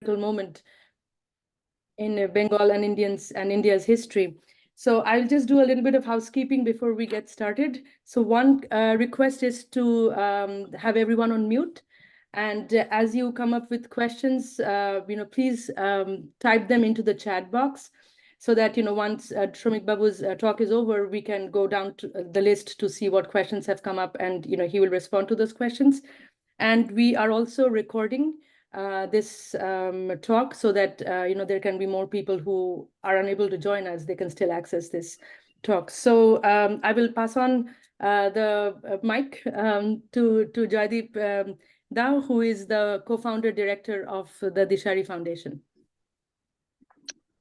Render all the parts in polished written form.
moment in Bengal and India's history. So I'll just do a little bit of housekeeping before we get started. So one request is to have everyone on mute. And as you come up with questions, please type them into the chat box so that, once Samik Babu's talk is over, we can go down to the list to see what questions have come up, and, he will respond to those questions. And we are also recording this talk so that there can be more people who are unable to join us. They can still access this talk. So I will pass on the mic to Joydeep Dao, who is the co-founder director of the Dishari Foundation.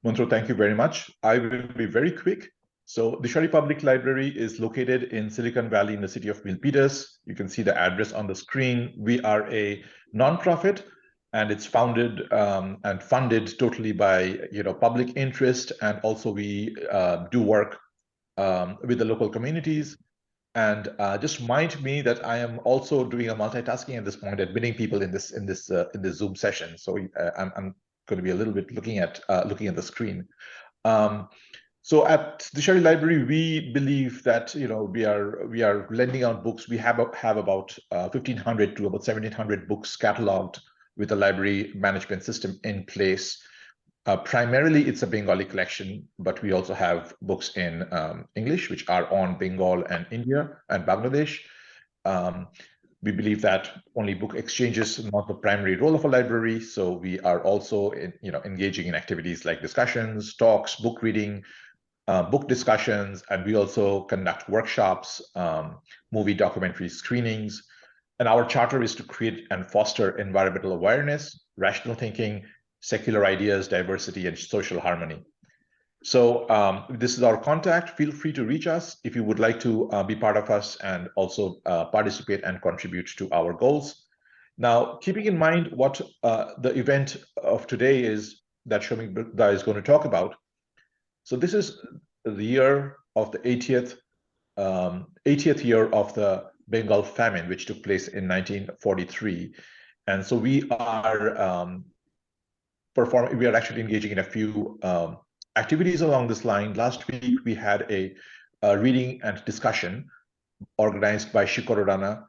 Mantro, thank you very much. I will be very quick. So Dishari Public Library is located in Silicon Valley in the city of Milpitas. You can see the address on the screen. We are a nonprofit, and it's founded and funded totally by public interest, and also we do work with the local communities. And just remind me that I am also doing a multitasking at this point, admitting people in this Zoom session. So I'm going to be a little bit looking at the screen. So at Dishari Library, we believe that we are lending out books. We have about 1,500 to about 1,700 books cataloged with a library management system in place. Primarily, it's a Bengali collection, but we also have books in English, which are on Bengal and India and Bangladesh. We believe that only book exchange is not the primary role of a library, so we are also engaging in activities like discussions, talks, book reading, book discussions, and we also conduct workshops, movie documentary screenings. And our charter is to create and foster environmental awareness, rational thinking, secular ideas, diversity, and social harmony. So this is our contact. Feel free to reach us if you would like to be part of us and also participate and contribute to our goals. Now, keeping in mind what the event of today is that Samik is going to talk about. So this is the year of the 80th year of the Bengal famine, which took place in 1943. And so we are actually engaging in a few activities along this line. Last week, we had a reading and discussion organized by Shikorodana,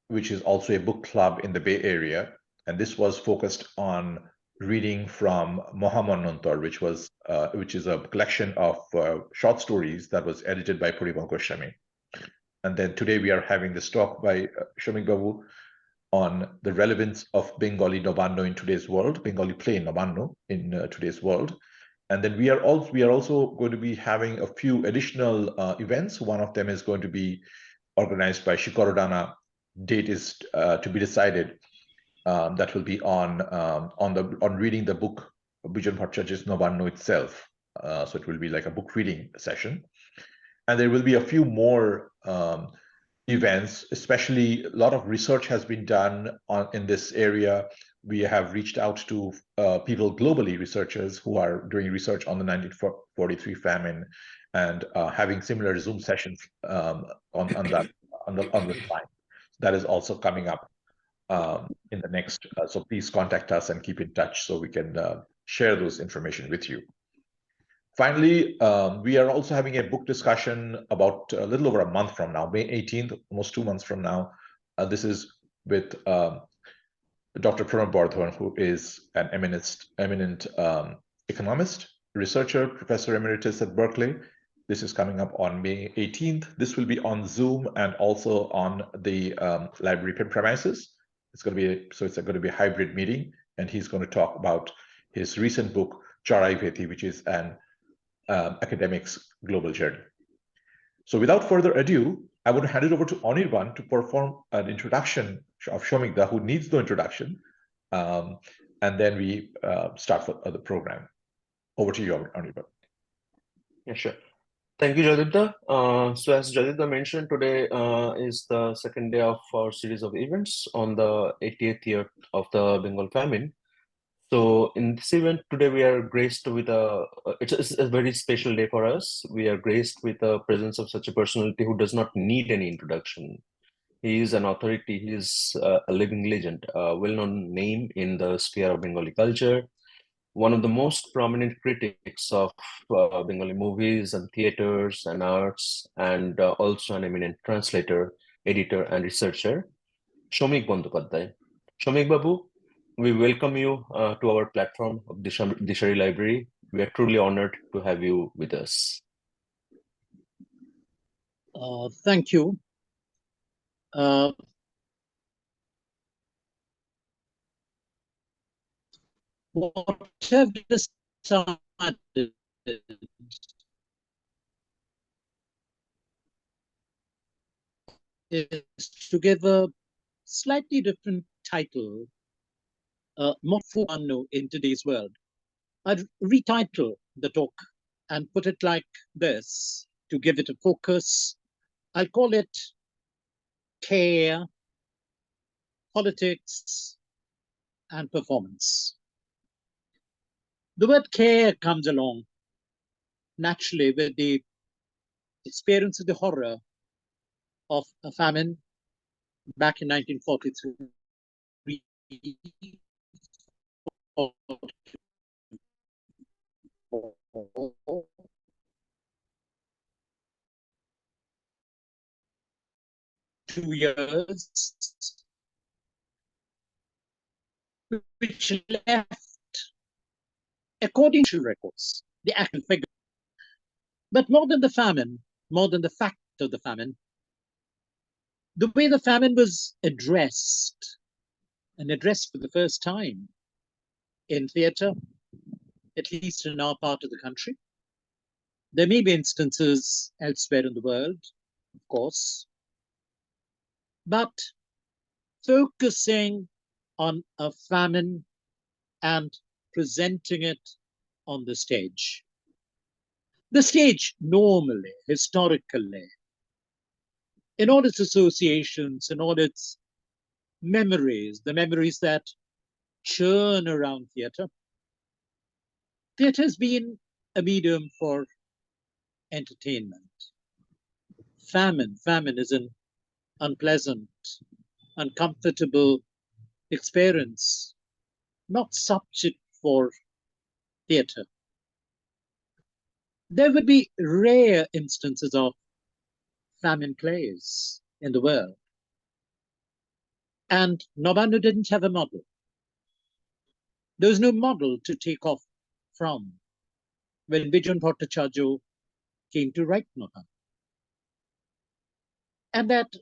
which is also a book club in the Bay Area. And this was focused on reading from Mohammanantar, which is a collection of short stories that was edited by Purimal Goswami. And then today we are having this talk by Samik Babu on the relevance of Bengali Nabanno in today's world, Bengali play Nabanno in today's world. And then we are also going to be having a few additional events. One of them is going to be organized by Shikorodana. Date is to be decided. That will be on reading the book Bijan Bhattacharya's Nabanno itself. So it will be like a book reading session. And there will be a few more events, especially a lot of research has been done in this area. We have reached out to people globally, researchers who are doing research on the 1943 famine and having similar Zoom sessions on the line. That is also coming up in the next. So please contact us and keep in touch so we can share those information with you. Finally, we are also having a book discussion about a little over a month from now, May 18th, almost 2 months from now. This is with Dr. Pranab Bardhavan, who is an eminent economist, researcher, professor emeritus at Berkeley. This is coming up on May 18th. This will be on Zoom and also on the library premises. It's going to be a hybrid meeting, and he's going to talk about his recent book, Charai Veti, which is an academic's global journey. So without further ado, I want to hand it over to Anirban to perform an introduction of Samik, who needs no introduction, and then we start for the program. Over to you, Anirban. Yeah, sure. Thank you, Joydeep. So as Joydeep mentioned, today is the second day of our series of events on the 80th year of the Bengal famine. So in this event today, we are graced with it's a very special day for us. We are graced with the presence of such a personality who does not need any introduction. He is an authority. He is a living legend, a well-known name in the sphere of Bengali culture, one of the most prominent critics of Bengali movies and theaters and arts, and also an eminent translator, editor, and researcher, Samik Bandyopadhyay. Samik Babu, we welcome you to our platform of Dishari Library. We are truly honored to have you with us. Thank you. What have decided is to give a slightly different title, more for Nabanno in today's world. I'd retitle the talk and put it like this to give it a focus. I'll call it Care, Politics, and Performance. The word care comes along naturally with the experience of the horror of a famine back in 1943. 2 years, which left, according to records, the actual figure. But more than the famine, more than the fact of the famine, the way the famine was addressed, and addressed for the first time in theatre, at least in our part of the country. There may be instances elsewhere in the world, of course, but focusing on a famine and presenting it on the stage. The stage normally, historically, in all its associations, in all its memories, the memories that churn around theatre, theatre has been a medium for entertainment. Famine is an unpleasant, uncomfortable experience, not subject for theatre. There would be rare instances of famine plays in the world. And Nabanno didn't have a model. There was no model to take off from when Bijon Bhattacharya came to write Nabanno. And that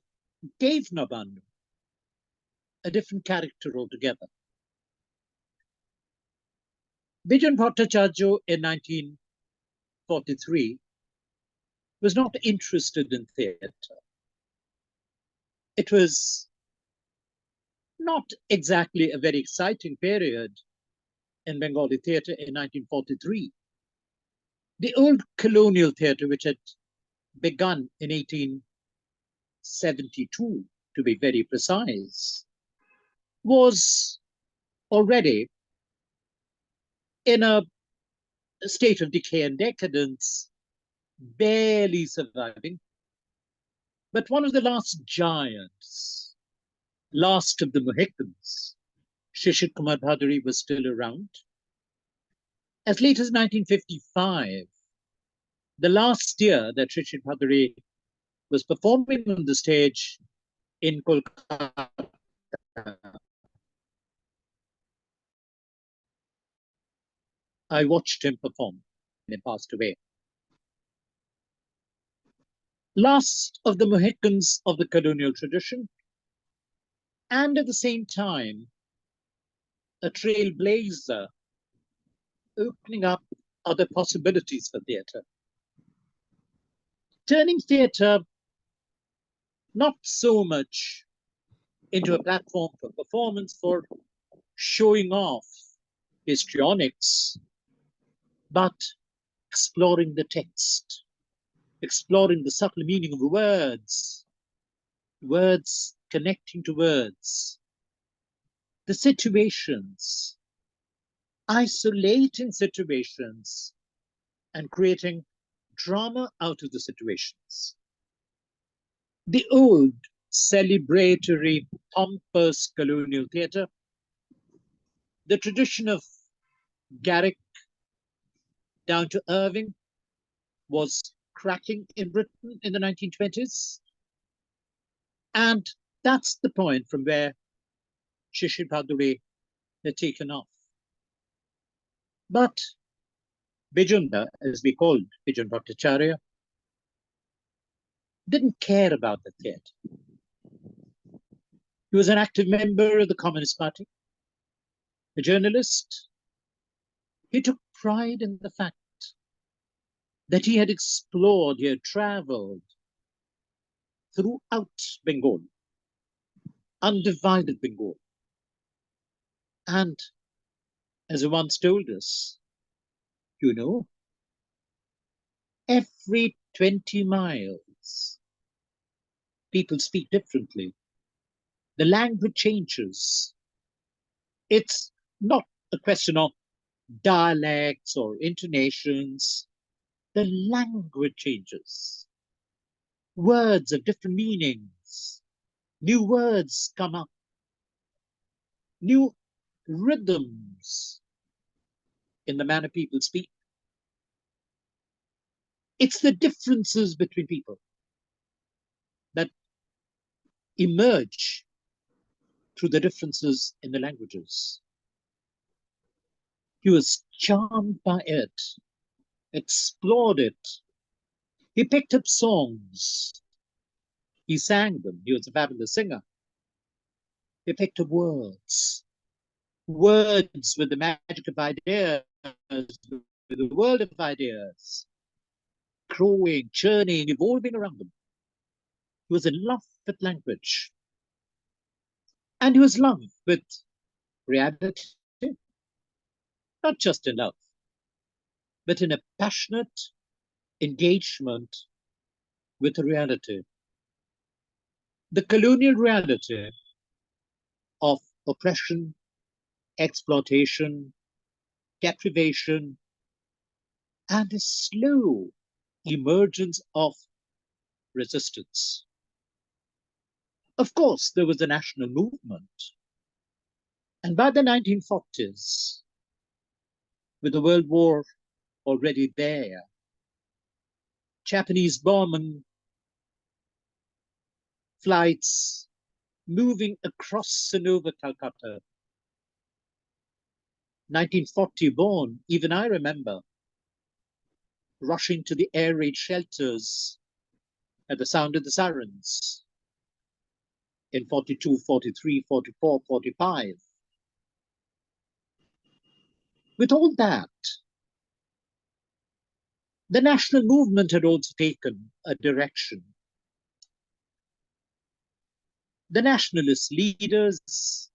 gave Nabanno a different character altogether. Bijon Bhattacharya in 1943 was not interested in theatre. It was not exactly a very exciting period in Bengali theatre in 1943. The old colonial theatre, which had begun in 1872, to be very precise, was already in a state of decay and decadence, barely surviving. But one of the last giants, last of the Mohicans, Shishir Kumar Bhaduri, was still around. As late as 1955, the last year that Shishir Bhaduri was performing on the stage in Kolkata, I watched him perform and he passed away. Last of the Mohicans of the colonial tradition, and at the same time, a trailblazer opening up other possibilities for theatre. Turning theatre not so much into a platform for performance, for showing off histrionics, but exploring the text, exploring the subtle meaning of words, words connecting to words, the situations, isolating situations, and creating drama out of the situations. The old celebratory, pompous colonial theatre. The tradition of Garrick down to Irving was cracking in Britain in the 1920s. And that's the point from where Shishir Bhadure had taken off. But Bijunda, as we called Bijun Bhattacharya, didn't care about the theatre. He was an active member of the Communist Party, a journalist. He took pride in the fact that he had explored, he had traveled throughout Bengal, undivided Bengal. And as he once told us, you know, every 20 miles, people speak differently. The language changes. It's not a question of dialects or intonations. The language changes. Words have different meanings. New words come up. New rhythms in the manner people speak. It's the differences between people that emerge through the differences in the languages. He was charmed by it, explored it. He picked up songs. He sang them. He was a fabulous singer. He picked up words. Words with the magic of ideas, with the world of ideas, growing, churning, evolving around them. He was in love with language. And he was in love with reality, not just in love, but in a passionate engagement with reality. The colonial reality of oppression, exploitation, deprivation, and a slow emergence of resistance. Of course, there was a national movement. And by the 1940s, with the World War already there, Japanese bombing flights moving across Sonova, Calcutta, 1940 born, even I remember rushing to the air raid shelters at the sound of the sirens in 42, 43, 44, 45. With all that, the national movement had also taken a direction. The nationalist leaders,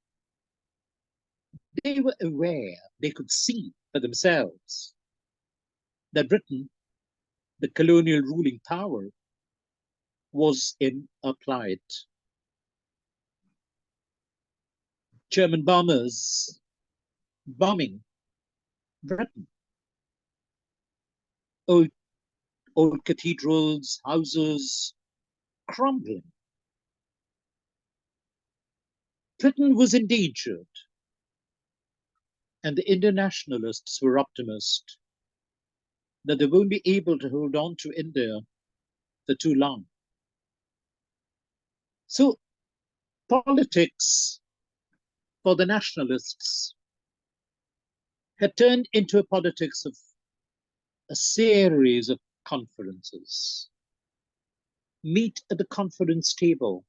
they were aware, they could see for themselves that Britain, the colonial ruling power, was in a plight. German bombers bombing Britain. Old cathedrals, houses crumbling. Britain was endangered. And the internationalists were optimistic that they won't be able to hold on to India for too long. So politics for the nationalists had turned into a politics of a series of conferences. Meet at the conference table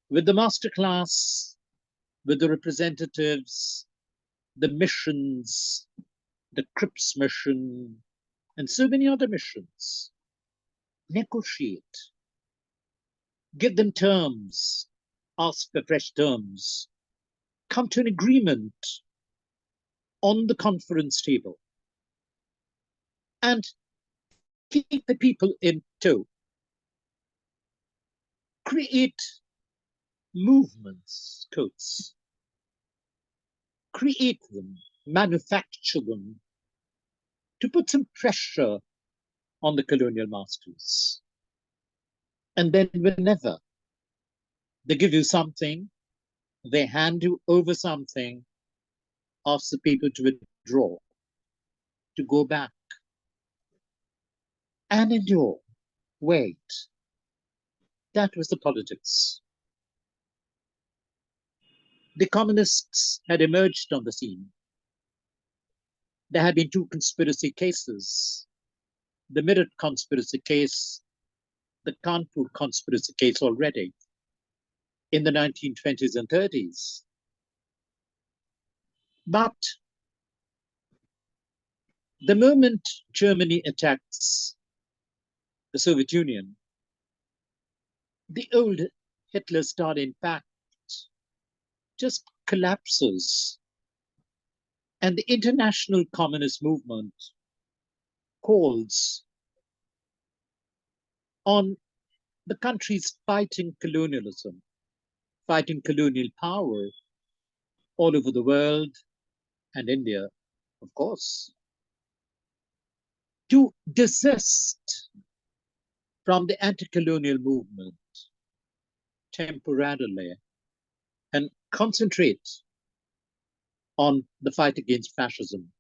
with the masterclass, with the representatives, the missions, the Cripps mission, and so many other missions. Negotiate. Give them terms. Ask for fresh terms. Come to an agreement on the conference table. And keep the people in tow. Create movements, codes. Create them, manufacture them, to put some pressure on the colonial masters. And then whenever They give you something, they hand you over something, ask the people to withdraw, to go back and endure, wait. That was the politics. The communists had emerged on the scene. There had been two conspiracy cases, the Meerut conspiracy case, the Kanpur conspiracy case already in the 1920s and 30s. But the moment Germany attacks the Soviet Union, the old Hitler-Stalin pact just collapses. And the international communist movement calls on the countries fighting colonialism, fighting colonial power all over the world and India, of course, to desist from the anti-colonial movement temporarily and concentrate on the fight against fascism,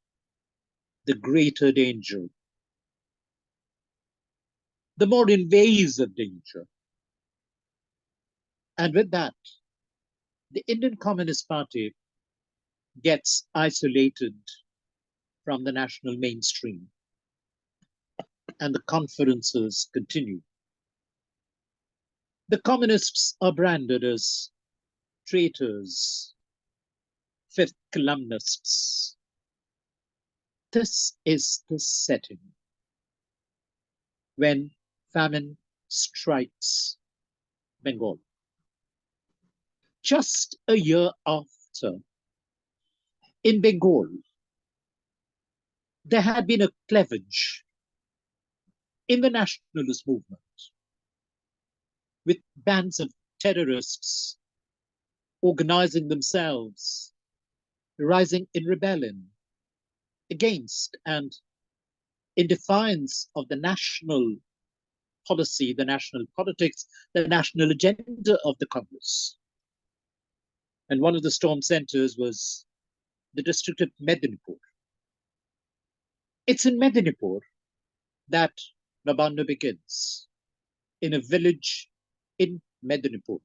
the greater danger, the more invasive danger. And with that, the Indian Communist Party gets isolated from the national mainstream, and the conferences continue. The communists are branded as traitors, fifth columnists. This is the setting when famine strikes Bengal. Just a year after, in Bengal, there had been a cleavage in the nationalist movement with bands of terrorists organizing themselves, rising in rebellion against and in defiance of the national policy, the national politics, the national agenda of the Congress. And one of the storm centers was the district of Medinipur. It's in Medinipur that Nabanno begins, in a village in Medinipur.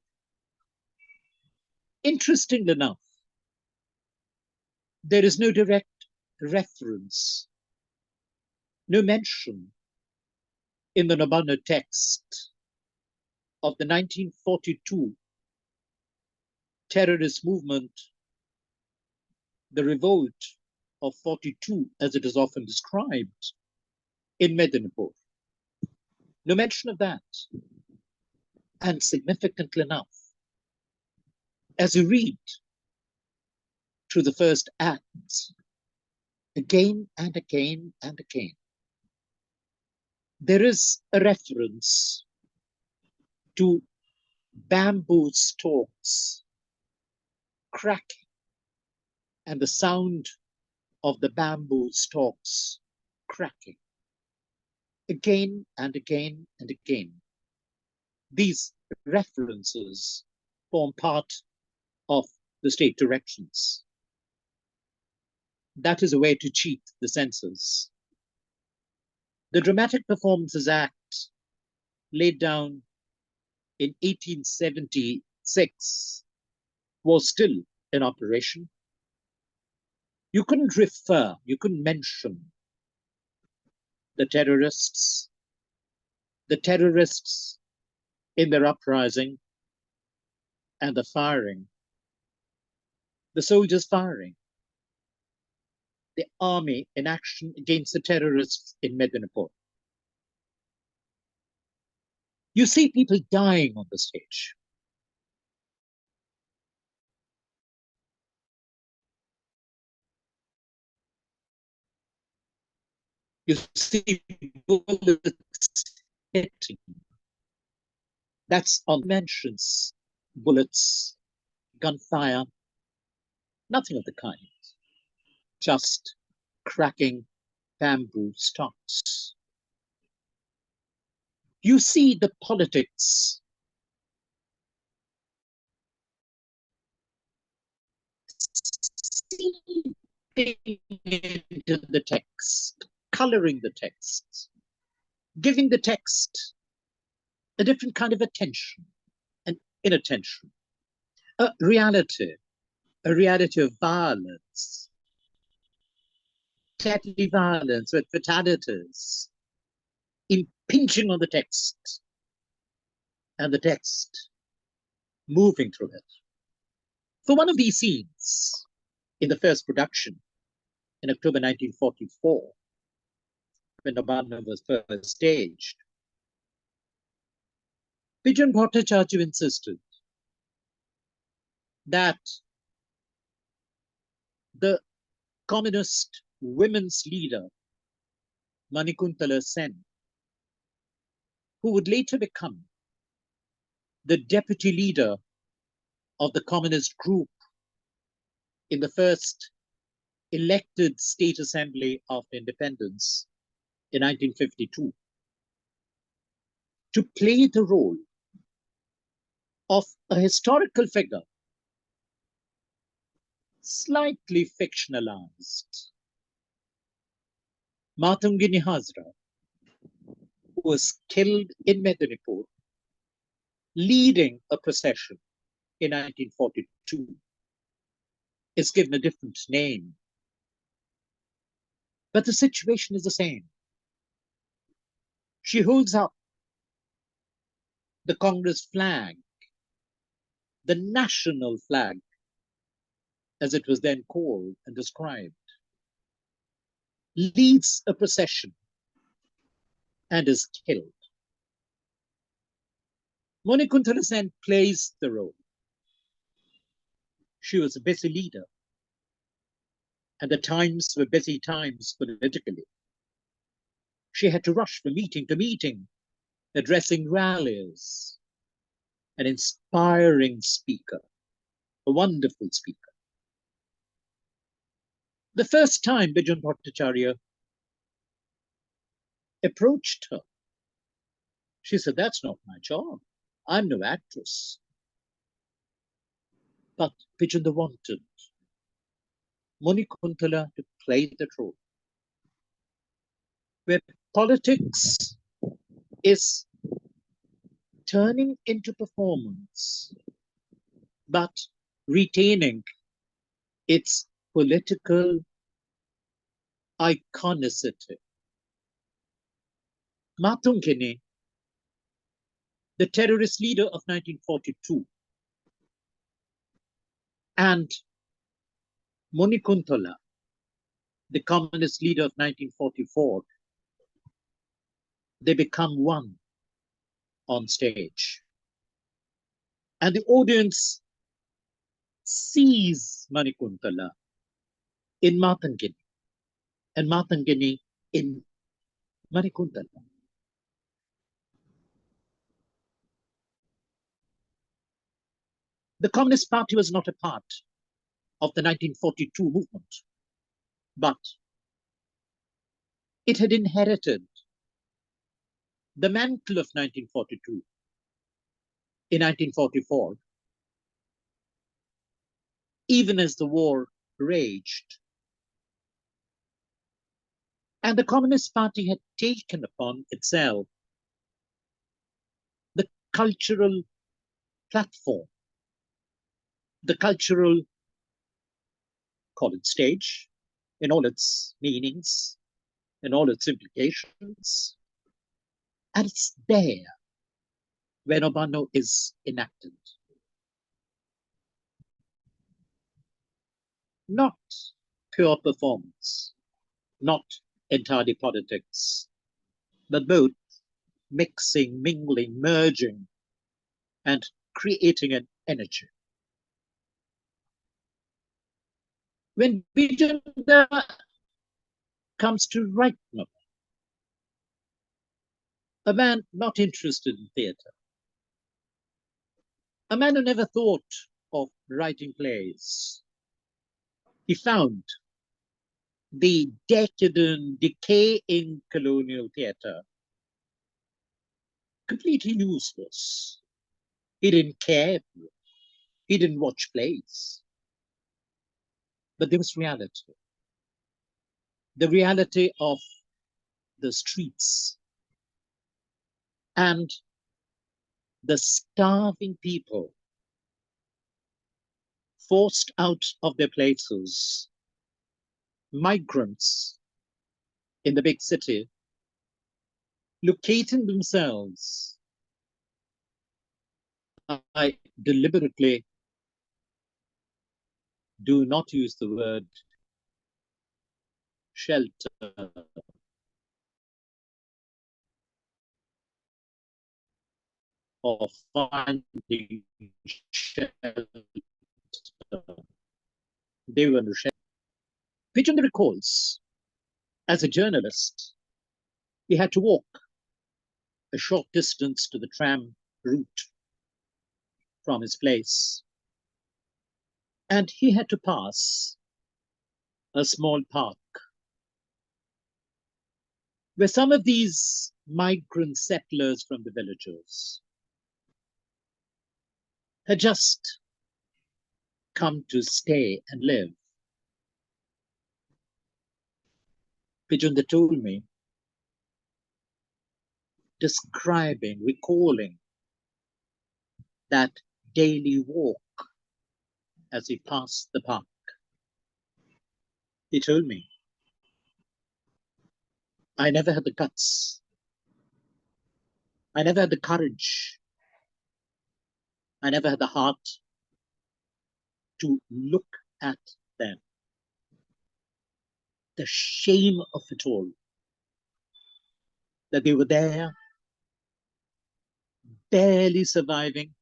Interestingly enough, there is no direct reference, no mention in the Nabanno text of the 1942 terrorist movement, the revolt of 42, as it is often described, in Medinipur. No mention of that. And significantly enough, as you read through the first act, again and again and again, there is a reference to bamboo stalks cracking and the sound of the bamboo stalks cracking again and again and again. These references form part of the state directions. That is a way to cheat the censors. The Dramatic Performances Act, laid down in 1876, was still in operation. You couldn't refer, you couldn't mention the terrorists in their uprising and the firing, the soldiers firing, the army in action against the terrorists in Medinipur. You see people dying on the stage. You see bullets hitting. That's on mentions, bullets, gunfire, nothing of the kind. Just cracking bamboo stalks. You see the politics seeping into the text, coloring the text, giving the text a different kind of attention, an inattention, a reality of violence, deadly violence with fatalities, impinging on the text, and the text moving through it. For one of these scenes, in the first production, in October 1944, when Nabanno was first staged, Bijan Bhattacharya insisted that the communist women's leader, Manikuntala Sen, who would later become the deputy leader of the communist group in the first elected state assembly after independence in 1952, to play the role of a historical figure, slightly fictionalized. Matungini Hazra, who was killed in Medinipur, leading a procession in 1942, is given a different name. But the situation is the same. She holds up the Congress flag, the national flag, as it was then called and described, leads a procession and is killed. Manikuntala Sen plays the role. She was a busy leader, and the times were busy times politically. She had to rush from meeting to meeting, addressing rallies, an inspiring speaker, a wonderful speaker. The first time Bijan Bhattacharya approached her, she said, "That's not my job. I'm no actress." But Bijan wanted Manikuntala to play that role, where politics is turning into performance, but retaining its political iconicity. Matungini, the terrorist leader of 1942, and Manikuntala, the communist leader of 1944, they become one on stage. And the audience sees Manikuntala in Matangini and Matangini in Manikuntala. The Communist Party was not a part of the 1942 movement, but it had inherited the mantle of 1942 in 1944, even as the war raged. And the Communist Party had taken upon itself the cultural platform, the cultural, call it stage, in all its meanings, in all its implications. And it's there where Nabanno is enacted. Not pure performance, not entirely politics, but both mixing, mingling, merging, and creating an energy. When Bijanda comes to write Nabanno, a man not interested in theatre, a man who never thought of writing plays, he found the decadent, decaying colonial theatre completely useless. He didn't care for it. He didn't watch plays. but there was reality. The reality of the streets and the starving people forced out of their places, migrants in the big city, locating themselves. I deliberately do not use the word shelter. Or finding shelter. They were under shelter. Pigeon recalls, as a journalist, he had to walk a short distance to the tram route from his place. And he had to pass a small park where some of these migrant settlers from the villages had just come to stay and live. Pijunda told me, describing, recalling that daily walk as he passed the park. He told me, I never had the guts. I never had the courage. I never had the heart to look at them. The shame of it all, that they were there, barely surviving,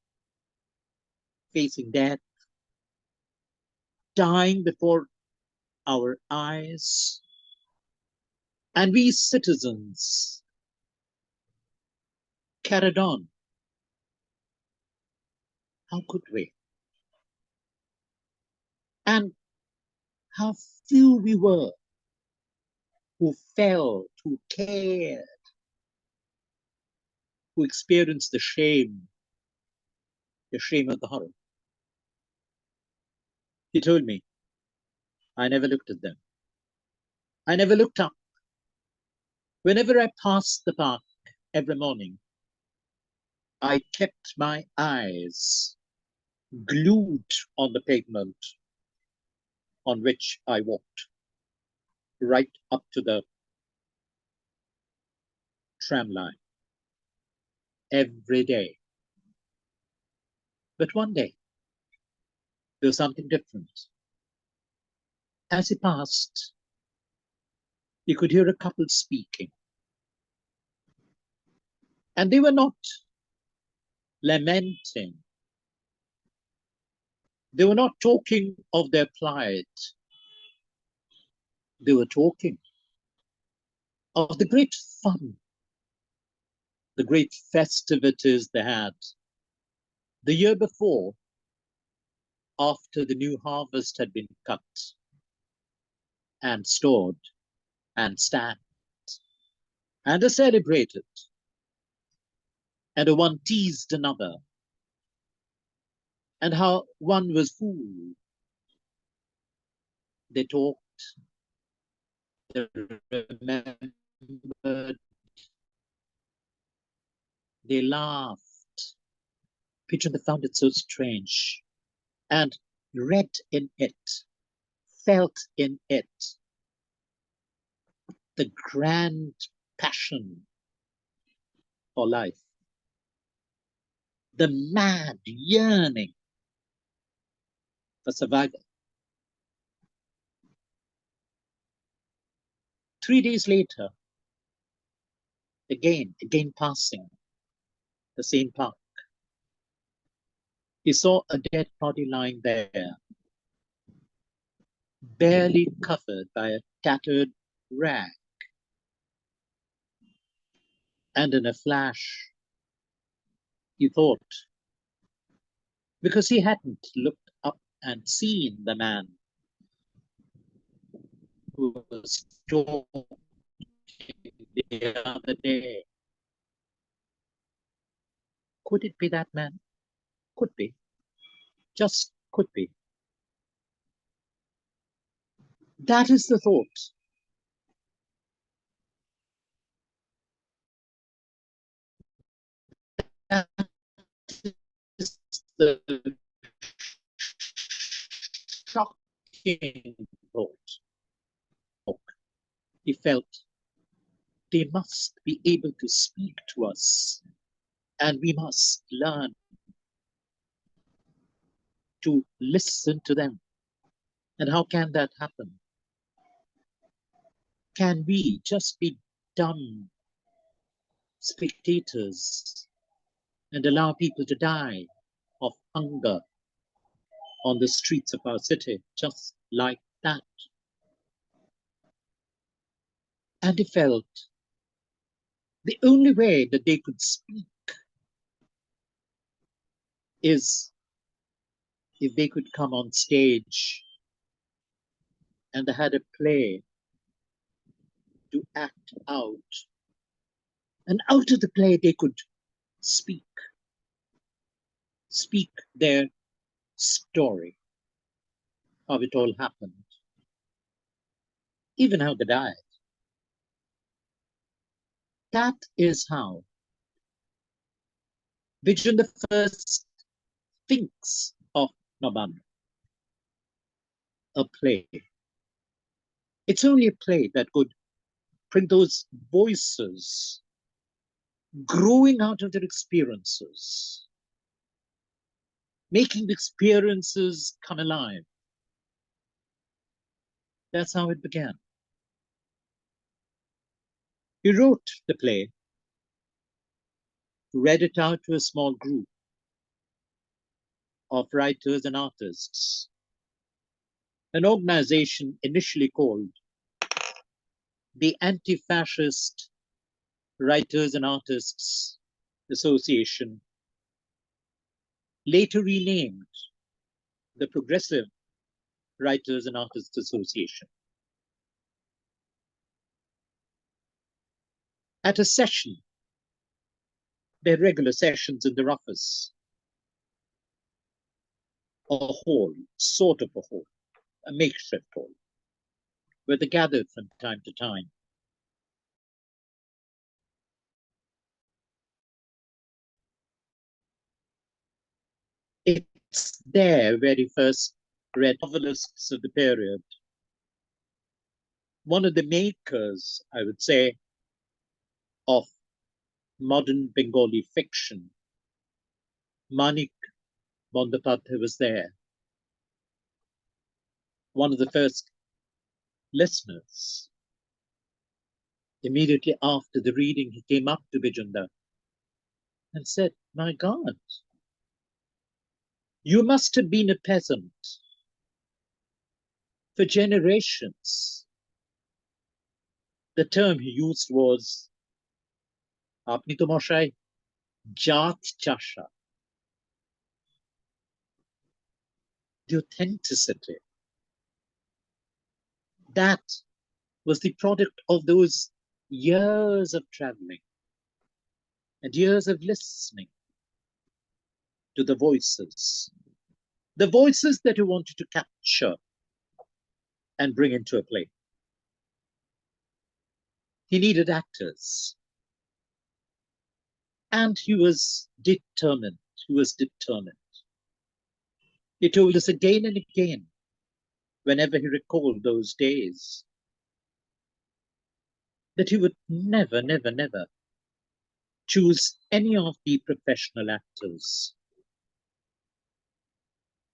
facing death, dying before our eyes. And we citizens carried on. How could we? And how few we were who felt, who cared, who experienced the shame of the horror. He told me, I never looked at them. I never looked up. Whenever I passed the park every morning, I kept my eyes glued on the pavement on which I walked, right up to the tram line, every day. But one day, there was something different. As he passed, you could hear a couple speaking. And they were not lamenting. They were not talking of their plight. They were talking of the great fun, the great festivities they had the year before, after the new harvest had been cut and stored and stacked and they celebrated, and one teased another, and how one was fooled. They talked, they remembered, they laughed. Pigeon found it so strange and read in it, felt in it the grand passion for life, the mad yearning for survival. 3 days later, again passing the same park, he saw a dead body lying there, barely covered by a tattered rag. And in a flash, he thought, because he hadn't looked up and seen the man who was talking the other day, could it be that man? Could be. Just could be. That is the thought. That is the shocking thought. He felt they must be able to speak to us, and we must learn to listen to them. And how can that happen? Can we just be dumb spectators and allow people to die of hunger on the streets of our city just like that? And he felt the only way that they could speak is if they could come on stage and they had a play to act out. And out of the play, they could speak their story, how it all happened, even how they died. That is how Vision the First thinks of Nabanno, a play. It's only a play that could bring those voices growing out of their experiences, making the experiences come alive. That's how it began. He wrote the play, read it out to a small group of writers and artists, an organization initially called the Anti-Fascist Writers and Artists Association, later renamed the Progressive Writers and Artists Association. At a session, their regular sessions in their office, a hall, sort of a hall, a makeshift hall, where they gathered from time to time. It's there where he first read novelists of the period. One of the makers, I would say, of modern Bengali fiction, Manik Bandyopadhyay, was there. One of the first listeners. Immediately after the reading, he came up to Vijanda and said, "My God, you must have been a peasant for generations." The term he used was, "Apni to mashai jat chasha." The authenticity. That was the product of those years of traveling and years of listening to the voices that he wanted to capture and bring into a play. He needed actors. And he was determined. He told us again and again, whenever he recalled those days, that he would never, never, never choose any of the professional actors,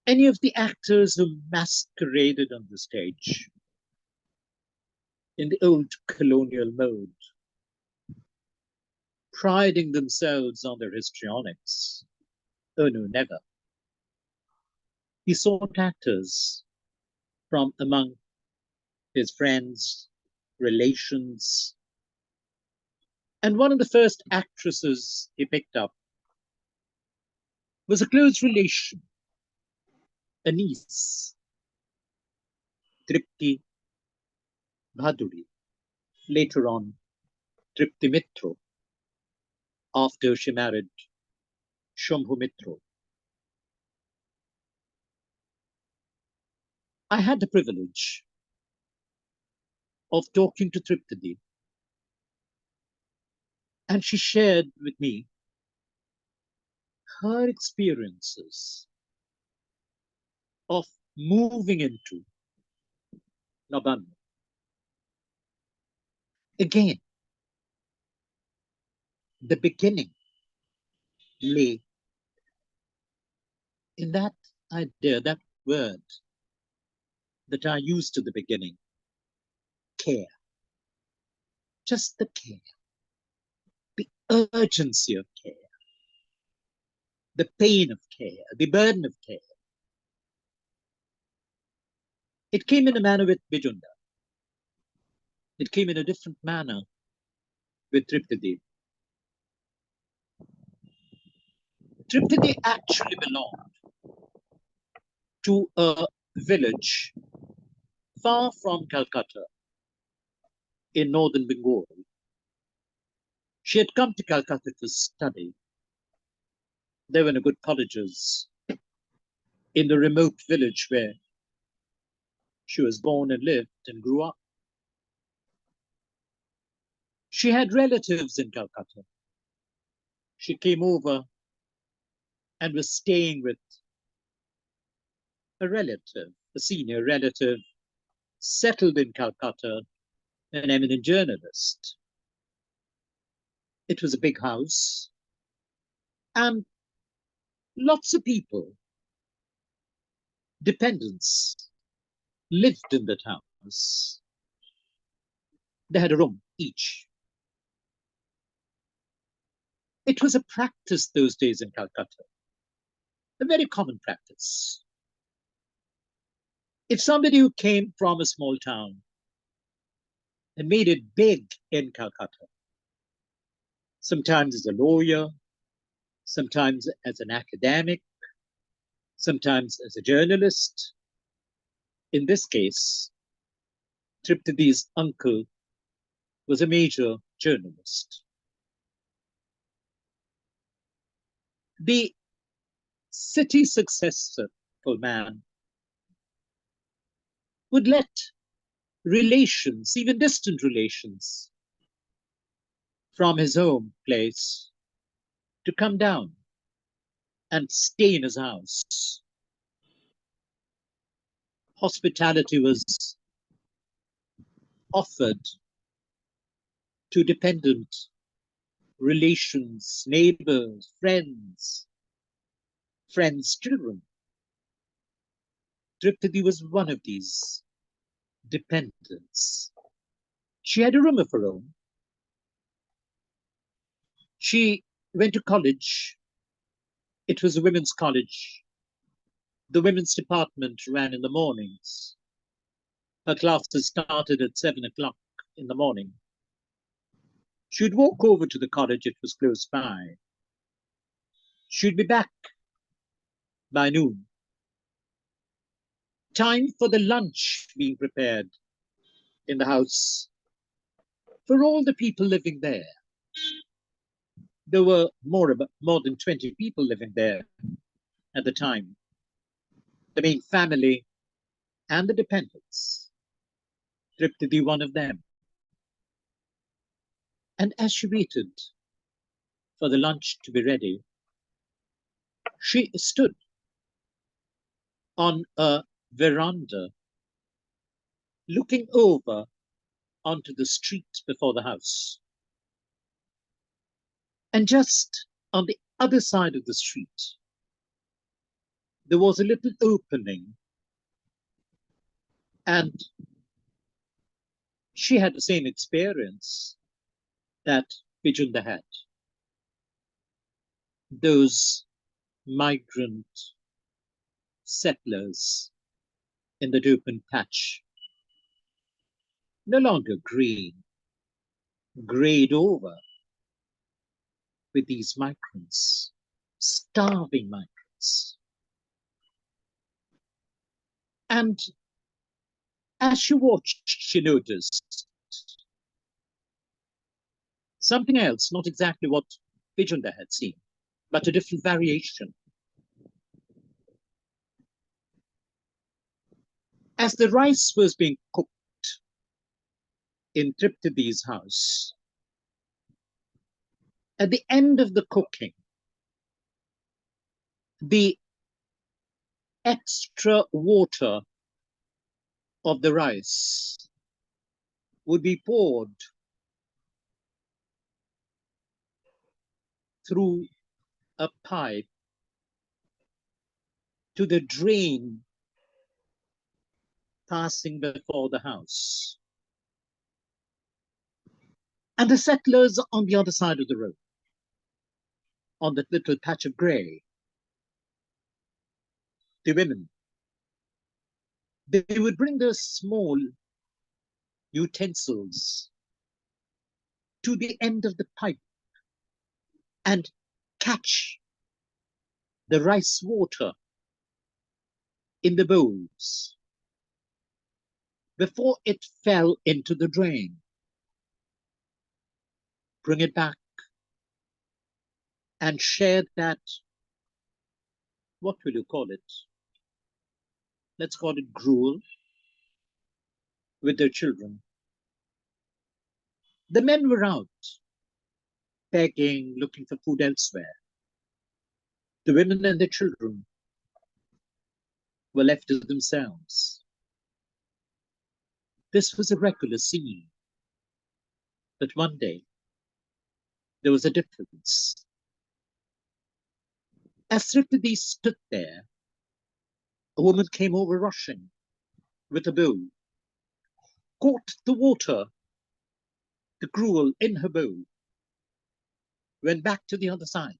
any of the actors who masqueraded on the stage in the old colonial mode, priding themselves on their histrionics. Oh no, never. He sought actors from among his friends, relations, and one of the first actresses he picked up was a close relation, a niece, Tripti Bhaduri, later on Tripti Mitro, after she married Shambhu Mitro. I had the privilege of talking to Triptadi. And she shared with me her experiences of moving into Nabanno. Again, the beginning lay in that idea, that word that I used at the beginning, care. Just the care, the urgency of care, the pain of care, the burden of care. It came in a manner with Bijunda. It came in a different manner with Triptadi. Triptadi actually belonged to a village far from Calcutta in northern Bengal. She had come to Calcutta to study. There were no good colleges in the remote village where she was born and lived and grew up. She had relatives in Calcutta. She came over and was staying with a relative, a senior relative, settled in Calcutta, an eminent journalist. It was a big house, and lots of people, dependents, lived in that house. They had a room each. It was a practice those days in Calcutta, a very common practice. If somebody who came from a small town and made it big in Calcutta, sometimes as a lawyer, sometimes as an academic, sometimes as a journalist. In this case, Triptadi's uncle was a major journalist. The city successful man would let relations, even distant relations, from his home place to come down and stay in his house. Hospitality was offered to dependent relations, neighbors, friends' children. Triptadi was one of these dependents. She had a room of her own. She went to college. It was a women's college. The women's department ran in the mornings. Her classes started at 7 o'clock in the morning. She'd walk over to the college, it was close by. She'd be back by noon. Time for the lunch being prepared in the house for all the people living there. There were more than 20 people living there at the time. The main family and the dependents. Triptadi one of them. And as she waited for the lunch to be ready, she stood on a veranda looking over onto the street before the house. And just on the other side of the street, there was a little opening, and she had the same experience that Bijunda had. Those migrant settlers in that open patch, no longer green, grayed over with these migrants, starving migrants. And as she watched, she noticed something else, not exactly what Bijunda had seen, but a different variation. As the rice was being cooked, in Triptidi's house, at the end of the cooking, the extra water of the rice would be poured through a pipe to the drain passing before the house. And the settlers on the other side of the road, on that little patch of grey, the women, they would bring their small utensils to the end of the pipe and catch the rice water in the bowls before it fell into the drain. Bring it back and share that, what will you call it? Let's call it gruel, with their children. The men were out, begging, looking for food elsewhere. The women and the children were left to themselves. This was a regular scene. But one day, there was a difference. As Triptidi stood there, a woman came over rushing with a bowl, caught the water, the gruel in her bowl, went back to the other side.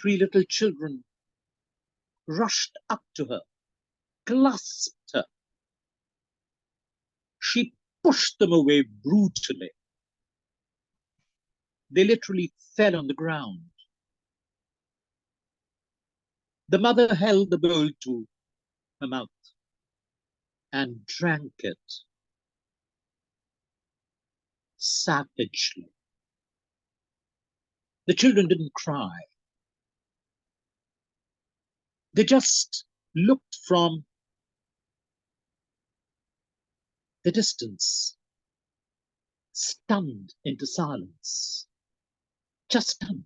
3 little children rushed up to her, clasped her. She pushed them away brutally. They literally fell on the ground. The mother held the bowl to her mouth and drank it savagely. The children didn't cry. They just looked from the distance, stunned into silence, just stunned.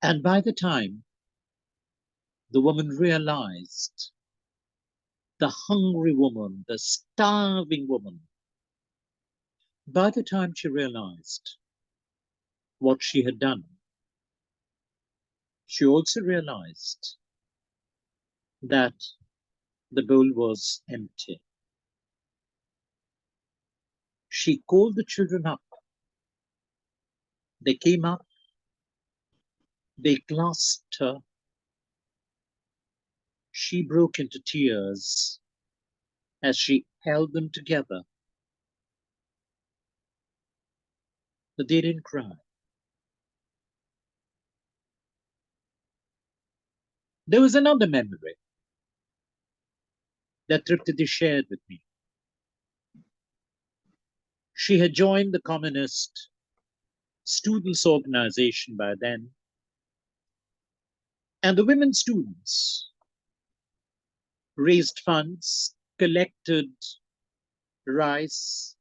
And by the time the woman realized, the hungry woman, the starving woman, by the time she realized what she had done, she also realized that the bowl was empty. She called the children up. They came up. They clasped her. She broke into tears as she held them together. But they didn't cry. There was another memory that Triptidi shared with me. She had joined the Communist Students' Organization by then, and the women students raised funds, collected rice,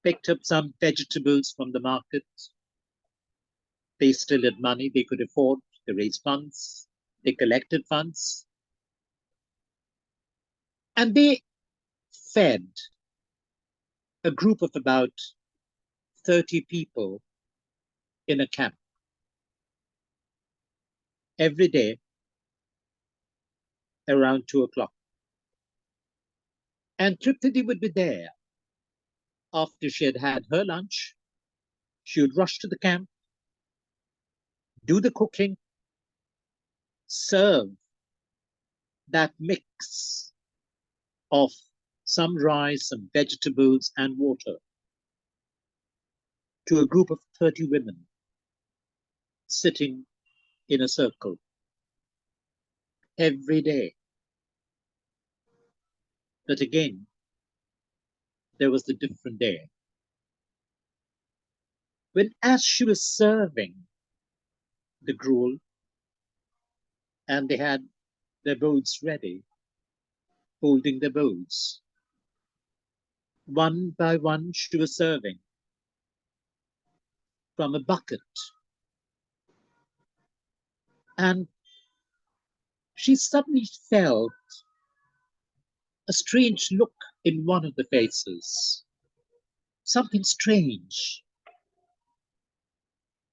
picked up some vegetables from the market. They still had money they could afford. They raised funds, they collected funds, and they fed a group of about 30 people in a camp every day around 2 o'clock. And Triptidi would be there after she had had her lunch. She would rush to the camp, do the cooking, serve that mix of some rice, some vegetables, and water to a group of 30 women sitting in a circle every day. But again, there was the different day when, as she was serving the gruel and they had their bowls ready holding the bowls. One by one, she was serving from a bucket. And she suddenly felt a strange look in one of the faces. Something strange.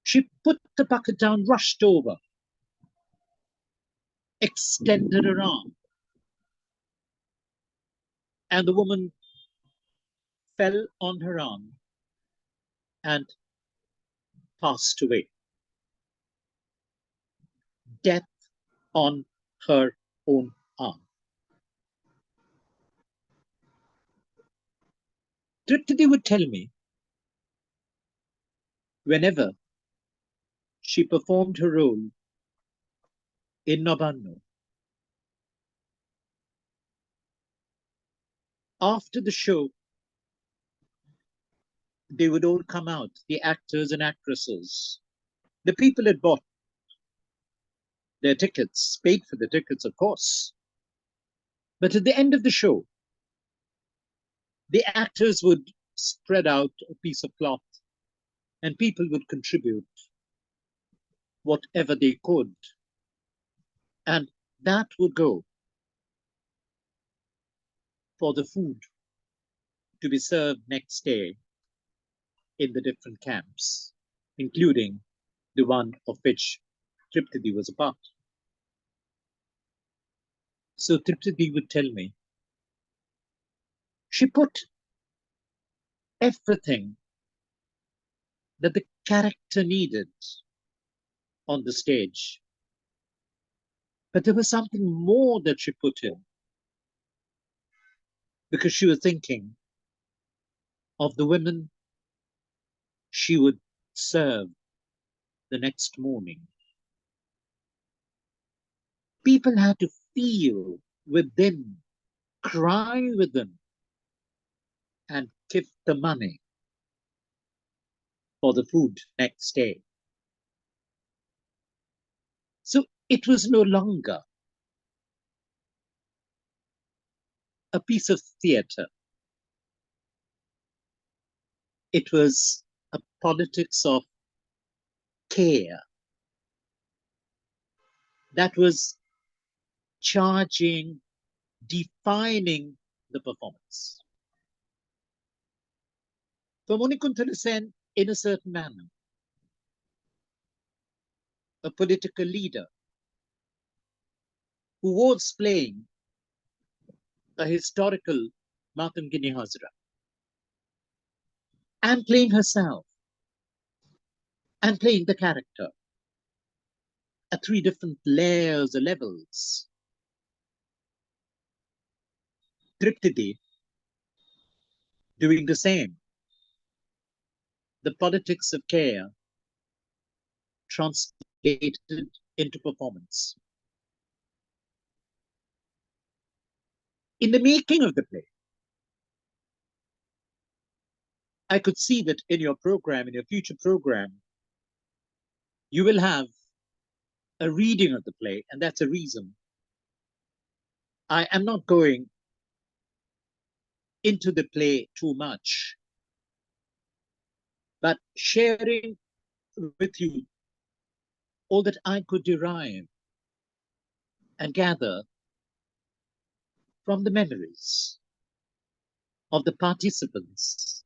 She put the bucket down, rushed over, extended her arm, and the woman fell on her arm and passed away. Death on her own arm. Triptidi would tell me, whenever she performed her role in Nabanno, after the show, they would all come out, the actors and actresses. The people had bought their tickets, paid for the tickets, of course. But at the end of the show, the actors would spread out a piece of cloth and people would contribute whatever they could. And that would go for the food to be served next day in the different camps, including the one of which Triptidi was a part. So Triptidi would tell me, she put everything that the character needed on the stage. But there was something more that she put in, because she was thinking of the women she would serve the next morning. People had to feel within, cry within, and give the money for the food next day. So it was no longer a piece of theatre. It was a politics of care that was charging, defining the performance. For Monikuntala Sen, in a certain manner, a political leader who was playing a historical Matangini Hazra and playing herself and playing the character at three different layers or levels. Triptidi doing the same. The politics of care translated into performance. In the making of the play, I could see that in your program, in your future program, you will have a reading of the play, and that's a reason I am not going into the play too much, but sharing with you all that I could derive and gather from the memories of the participants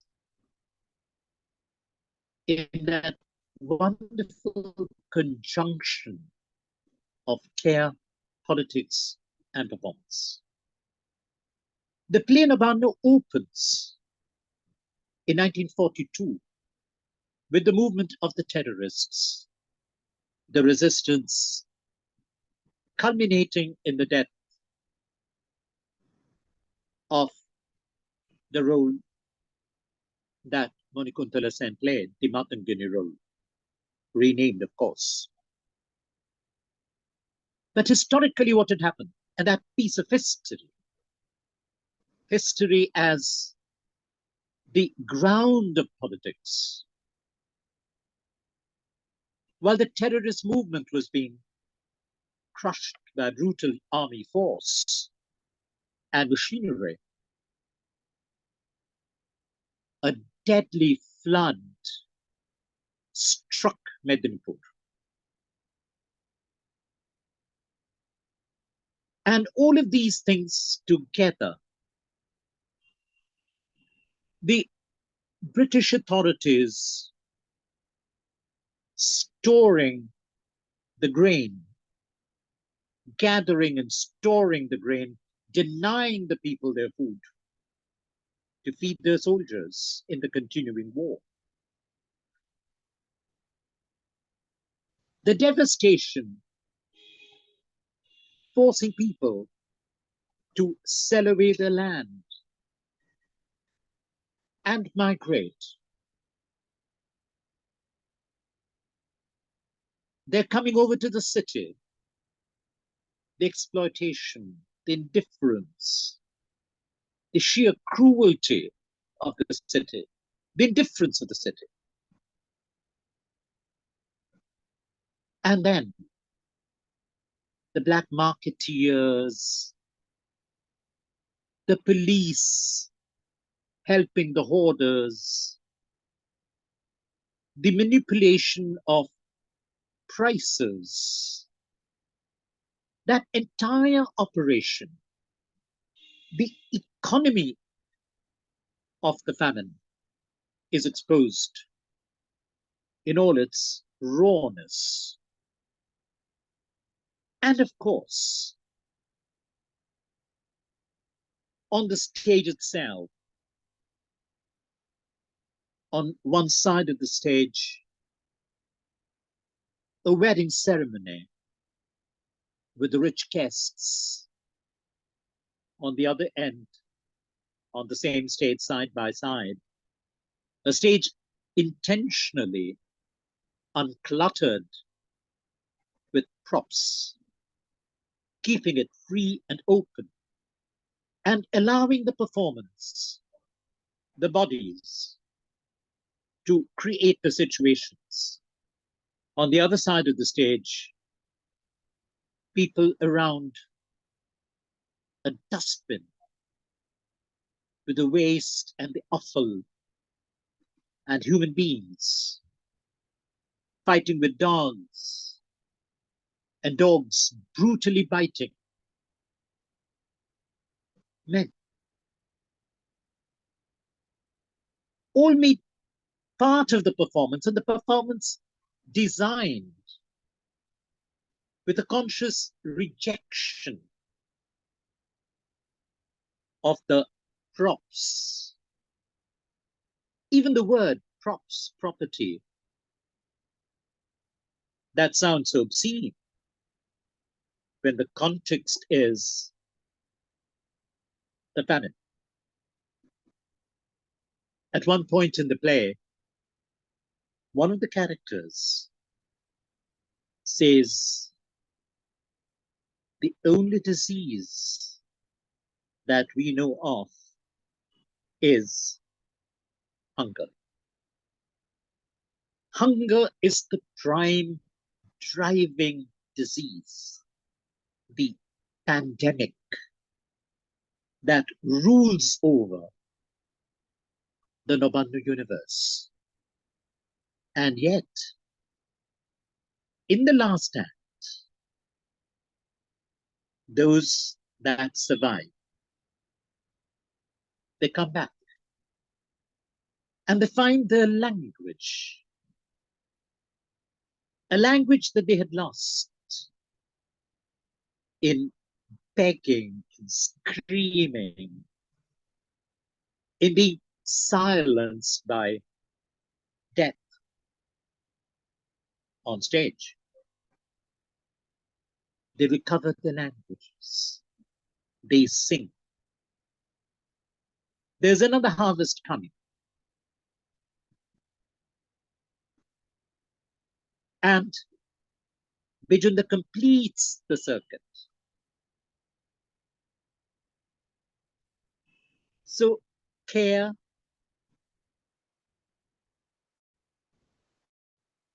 in that wonderful conjunction of care, politics, and performance. The play Nabanno opens in 1942 with the movement of the terrorists, the resistance culminating in the death of the role that Monikuntala Sen played, the Matangini role, renamed, of course. But historically, what had happened, and that piece of history as the ground of politics, while the terrorist movement was being crushed by a brutal army force, and machinery. A deadly flood struck Medinipur. And all of these things together, the British authorities storing the grain, gathering and storing the grain, denying the people their food to feed their soldiers in the continuing war. The devastation, forcing people to sell away their land and migrate. They're coming over to the city. The exploitation, the indifference, the sheer cruelty of the city, the indifference of the city. And then the black marketeers, the police helping the hoarders, the manipulation of prices, that entire operation, the economy of the famine is exposed in all its rawness. And of course, on the stage itself, on one side of the stage, a wedding ceremony with the rich guests. On the other end, on the same stage, side by side, a stage intentionally uncluttered with props, keeping it free and open, and allowing the performance, the bodies, to create the situations. On the other side of the stage, people around a dustbin with the waste and the offal, and human beings fighting with dogs, and dogs brutally biting men. All made part of the performance, and the performance designed with a conscious rejection of the props. Even the word props, property, that sounds so obscene when the context is the famine. At one point in the play, one of the characters says, the only disease that we know of is hunger. Hunger is the prime driving disease, the pandemic that rules over the Nabanno universe. And yet, in the last act, those that survive, they come back and they find their language, a language that they had lost in begging, in screaming, in being silenced by death on stage. They recover their languages. They sing. There's another harvest coming. And Bijunda completes the circuit. So care,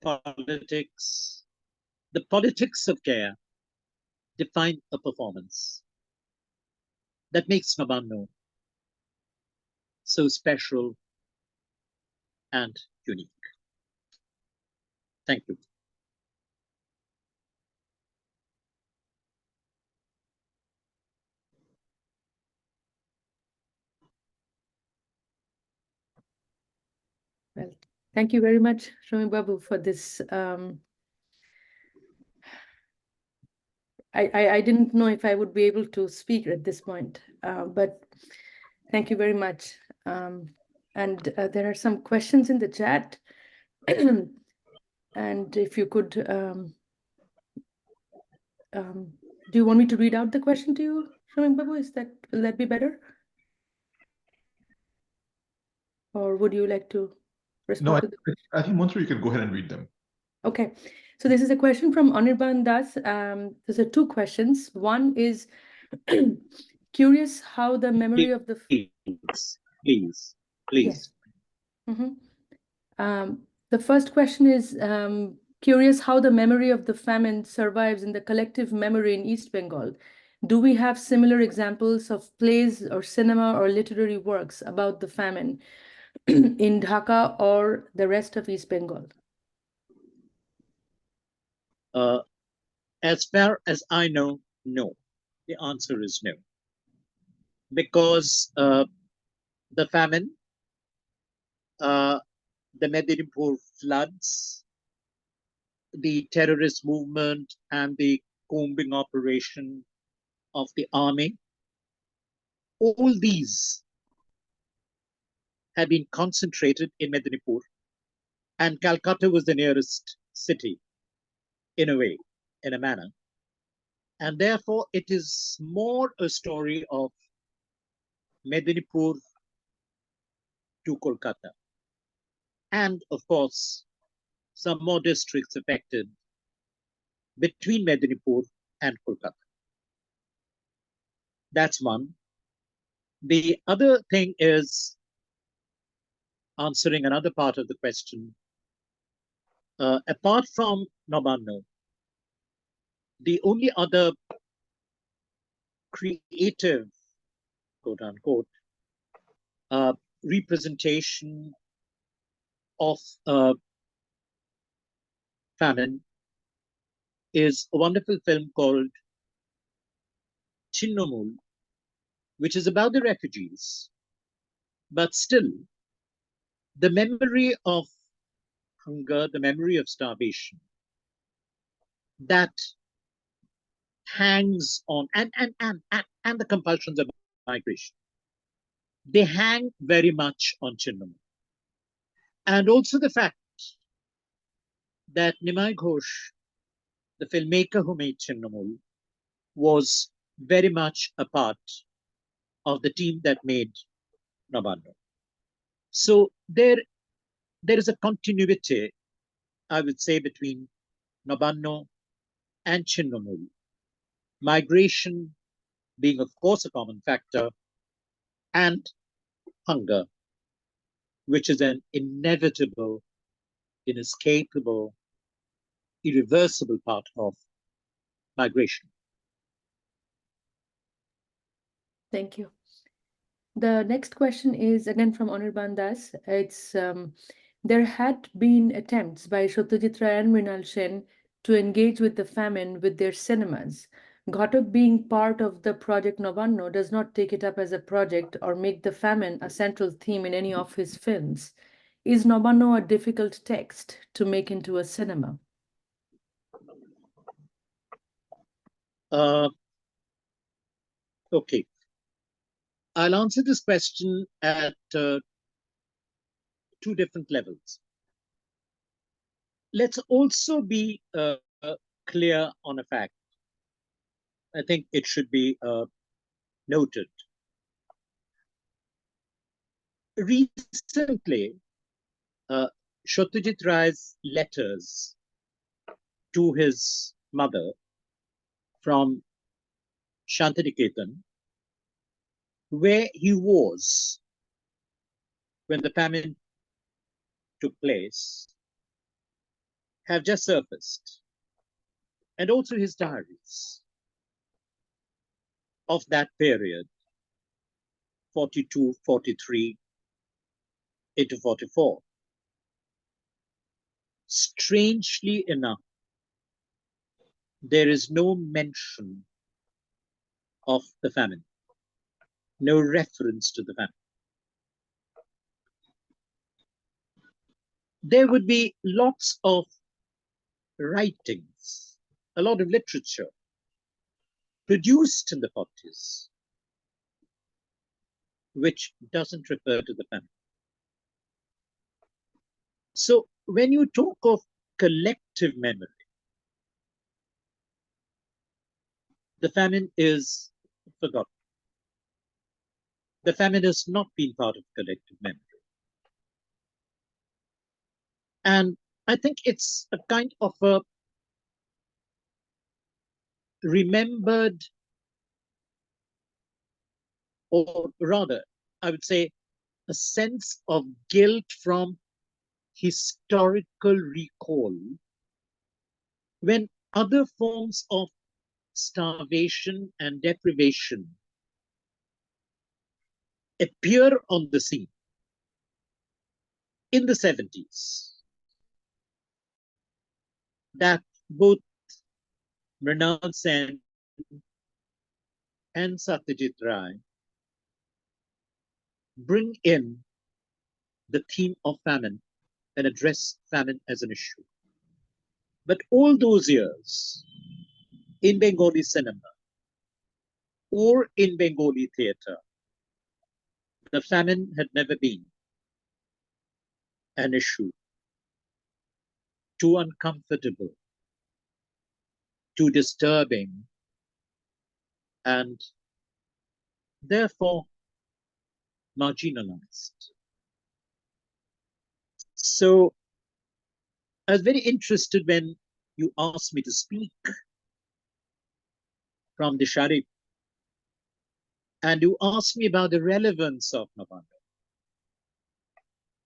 politics, the politics of care define a performance. that makes Nabanno so special and unique. Thank you. Well, thank you very much, Shami Babu, for this. I didn't know if I would be able to speak at this point, but thank you very much. And there are some questions in the chat. And if you could, do you want me to read out the question to you, Shami Babu? Will that be better? Or would you like to respond to the question? I think Mansoor, you can go ahead and read them. Okay, so this is a question from Anirban Das. These are two questions. One is curious how the memory of the Please. Yes. The first question is curious how the memory of the famine survives in the collective memory in East Bengal. Do we have similar examples of plays or cinema or literary works about the famine in Dhaka or the rest of East Bengal? As far as I know, no. The answer is no. Because the famine, the Medinipur floods, the terrorist movement, and the combing operation of the army, all these had been concentrated in Medinipur, and Calcutta was the nearest city, in a way, in a manner. And therefore, it is more a story of Medinipur to Kolkata. And of course, some more districts affected between Medinipur and Kolkata. That's one. The other thing is answering another part of the question. Apart from Nabanno, the only other creative, quote unquote, representation of famine is a wonderful film called Chinnamul, which is about the refugees. But still, the memory of hunger, the memory of starvation, that hangs on, and the compulsions of migration, they hang very much on Chinnamul. And also the fact that Nimai Ghosh, the filmmaker who made Chinnamul, was very much a part of the team that made Nabanno. So there is a continuity, I would say, between Nabanno and Chinnamul. Migration being, of course, a common factor, and hunger, which is an inevitable, inescapable, irreversible part of migration. Thank you. The next question is again from Anirban Das. It's there had been attempts by Satyajit Ray and Mrinal Sen to engage with the famine with their cinemas. Ghatak, being part of the project Nabanno, does not take it up as a project or make the famine a central theme in any of his films. Is Nabanno a difficult text to make into a cinema? Okay. I'll answer this question at two different levels. Let's also be clear on a fact. I think it should be noted. Recently, Satyajit Ray's letters to his mother from Shantiniketan, where he was when the famine took place, have just surfaced, and also his diaries of that period 42, 43 into 44. Strangely enough, there is no mention of the famine, no reference to the famine. There would be lots of writings, a lot of literature produced in the 40s, which doesn't refer to the famine. So when you talk of collective memory, the famine is forgotten. The famine has not been part of collective memory. And I think it's a kind of a remembered, or rather, I would say, a sense of guilt from historical recall when other forms of starvation and deprivation appear on the scene in the 70s, that both Mrinal Sen and Satyajit Ray bring in the theme of famine and address famine as an issue. But all those years in Bengali cinema or in Bengali theatre, the famine had never been an issue. Too uncomfortable, too disturbing, and therefore marginalized. So I was very interested when you asked me to speak from Dishari, and you asked me about the relevance of Nabanno.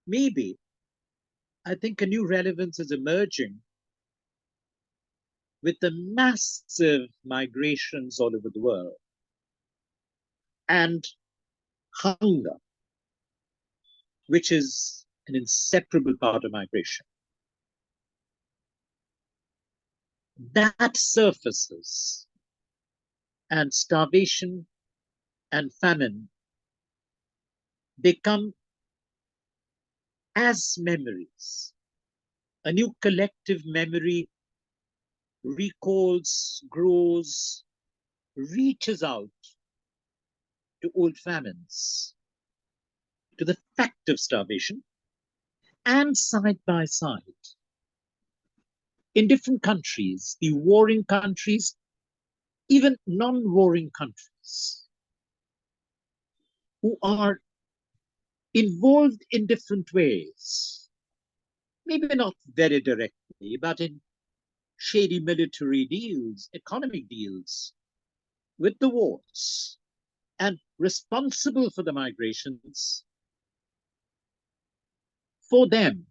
Maybe I think a new relevance is emerging with the massive migrations all over the world and hunger, which is an inseparable part of migration. That surfaces, and starvation and famine become as memories. A new collective memory recalls, grows, reaches out to old famines, to the fact of starvation, and side by side, in different countries, the warring countries, even non-warring countries, who are involved in different ways, maybe not very directly, but in shady military deals, economic deals with the wars, and responsible for the migrations. For them,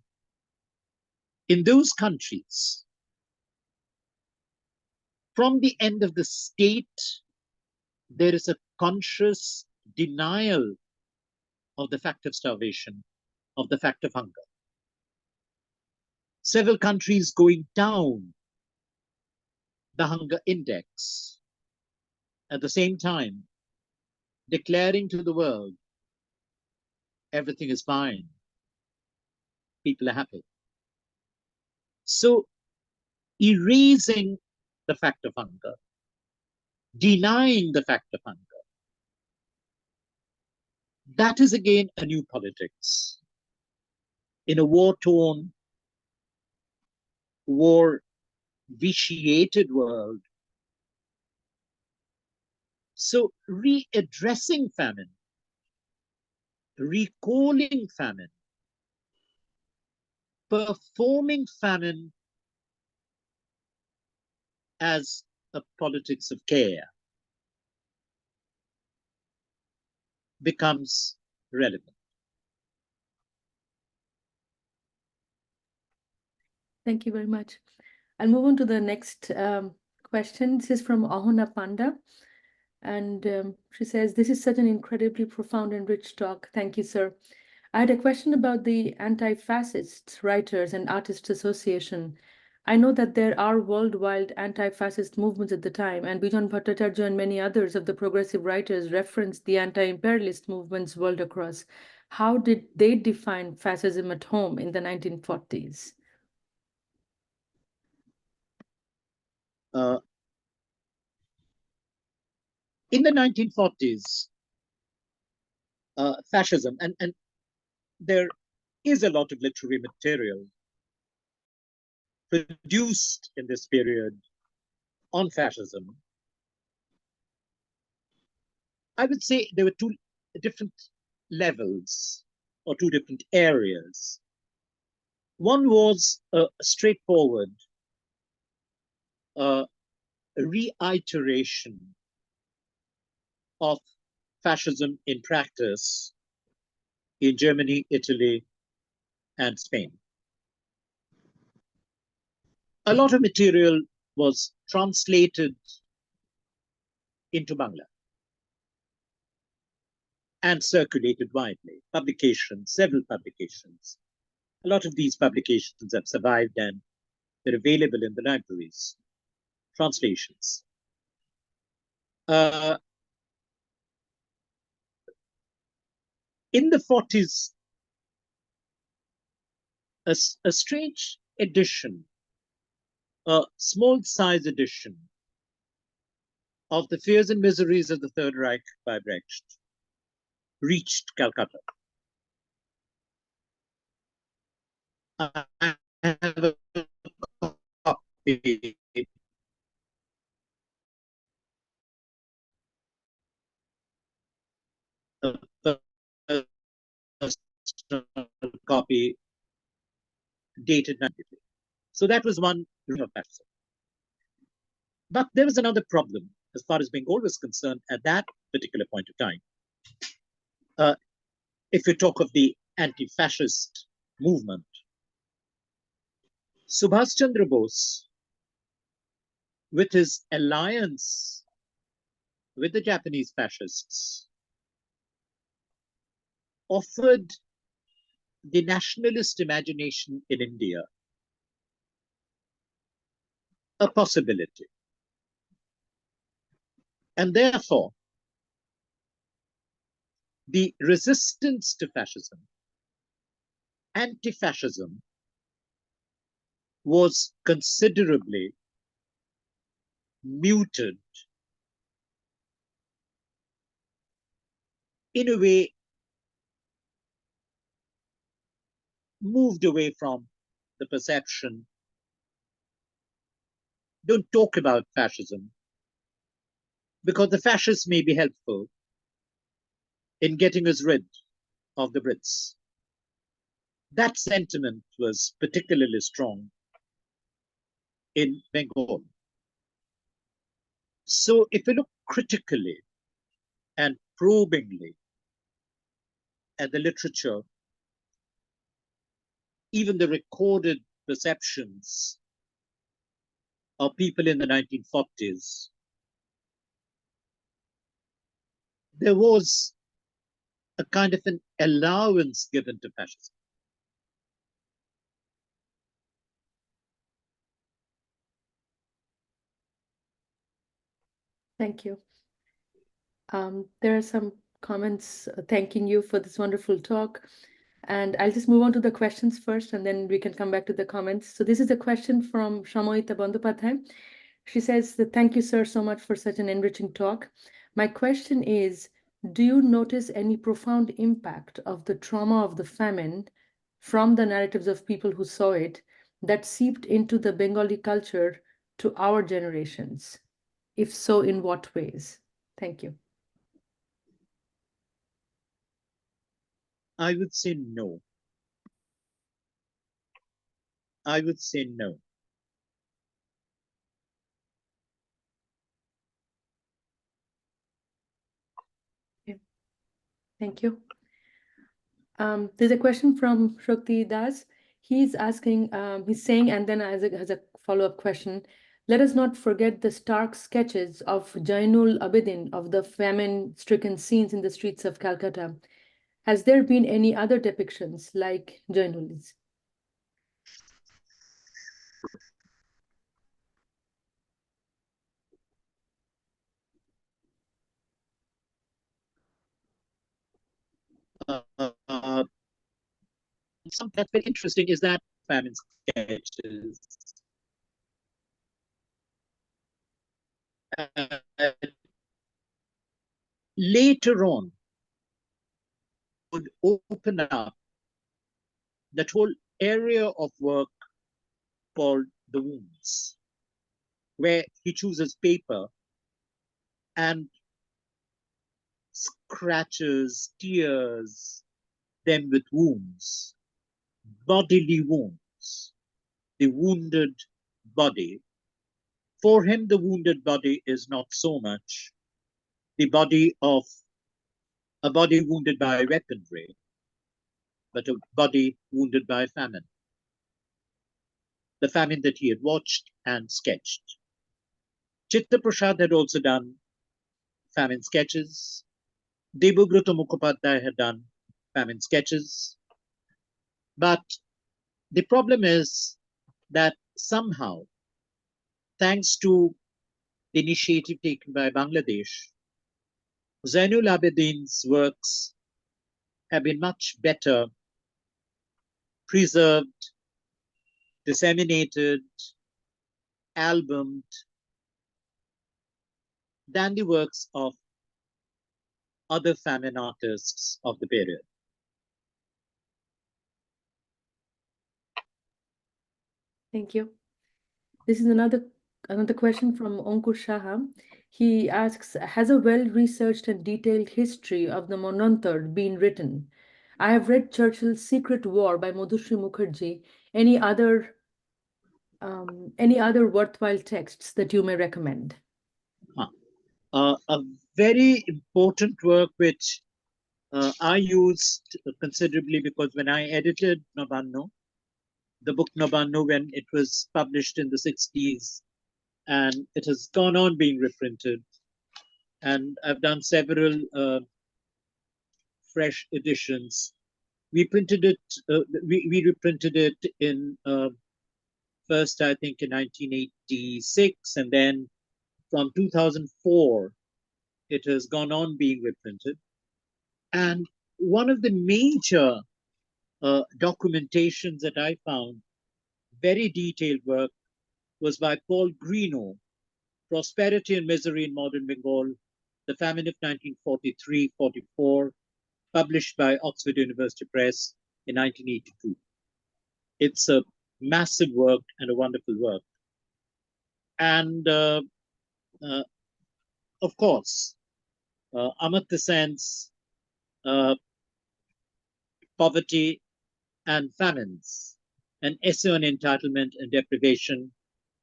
in those countries, from the end of the state, there is a conscious denial of the fact of starvation, of the fact of hunger. Several countries going down the hunger index, at the same time declaring to the world, everything is fine, people are happy. So erasing the fact of hunger, denying the fact of hunger, that is again a new politics. In a war-torn, war-vitiated world. So readdressing famine, recalling famine, performing famine as a politics of care becomes relevant. Thank you very much. I'll move on to the next question. This is from Ahona Panda. And she says, this is such an incredibly profound and rich talk. Thank you, sir. I had a question about the Anti-Fascist Writers and Artists Association. I know that there are worldwide anti-fascist movements at the time, and Bijan Bhattacharya and many others of the progressive writers referenced the anti-imperialist movements world across. How did they define fascism at home in the 1940s? In the 1940s, fascism, and there is a lot of literary material produced in this period on fascism. I would say there were two different levels or two different areas. One was a straightforward reiteration of fascism in practice in Germany, Italy, and Spain. A lot of material was translated into Bangla and circulated widely. Publications, several publications. A lot of these publications have survived and they're available in the libraries. Translations. In the 40s, a strange edition, a small size edition of The Fears and Miseries of the Third Reich by Brecht reached Calcutta. I have a copy copy dated 90. So that was one of fascism. But there was another problem as far as Bengal was concerned at that particular point of time. If you talk of the anti-fascist movement, Subhas Chandra Bose, with his alliance with the Japanese fascists, offered the nationalist imagination in India a possibility. And therefore, the resistance to fascism, anti-fascism, was considerably muted in a way, moved away from the perception, don't talk about fascism, because the fascists may be helpful in getting us rid of the Brits. That sentiment was particularly strong in Bengal. So if we look critically and probingly at the literature, even the recorded perceptions of people in the 1940s, there was a kind of an allowance given to fascism. Thank you. There are some comments thanking you for this wonderful talk. And I'll just move on to the questions first, and then we can come back to the comments. So this is a question from Shamoita Bandyopadhyay. She says, thank you, sir, so much for such an enriching talk. My question is, do you notice any profound impact of the trauma of the famine from the narratives of people who saw it that seeped into the Bengali culture to our generations? If so, in what ways? Thank you. I would say no. I would say no. Thank you. There's a question from Shakti Das. He's asking, he's saying, and then as a follow-up question, Let us not forget the stark sketches of Jainul Abidin of the famine-stricken scenes in the streets of Calcutta. Has there been any other depictions like Jainul's? Something that's very interesting is that famine sketches. Later on, would open up that whole area of work called the wounds, where he chooses paper and scratches, tears them with wounds, bodily wounds, the wounded body. For him, the wounded body is not so much the body of a body wounded by weaponry, but a body wounded by famine. The famine that he had watched and sketched. Chitta Prasad had also done famine sketches. Debogruta Mukhopadhyay had done famine sketches. But the problem is that somehow, thanks to the initiative taken by Bangladesh, Zainul Abidin's works have been much better preserved, disseminated, albumed than the works of other famine artists of the period. Thank you. This is another question from Ankur Shaha. He asks, has a well-researched and detailed history of the Manvantar been written? I have read Churchill's Secret War by Madhushree Mukherjee. Any other worthwhile texts that you may recommend? A very important work which I used considerably, because when I edited Nabanno, the book Nabanno, when it was published in the 60s, and it has gone on being reprinted, and I've done several fresh editions. We printed it, we reprinted it in first, I think, in 1986, and then from 2004, it has gone on being reprinted. And one of the major documentations that I found, very detailed work, was by Paul Greenough, Prosperity and Misery in Modern Bengal, the Famine of 1943-44, published by Oxford University Press in 1982. It's a massive work and a wonderful work. And of course, Amartya Sen's Poverty and Famines, an essay on entitlement and deprivation,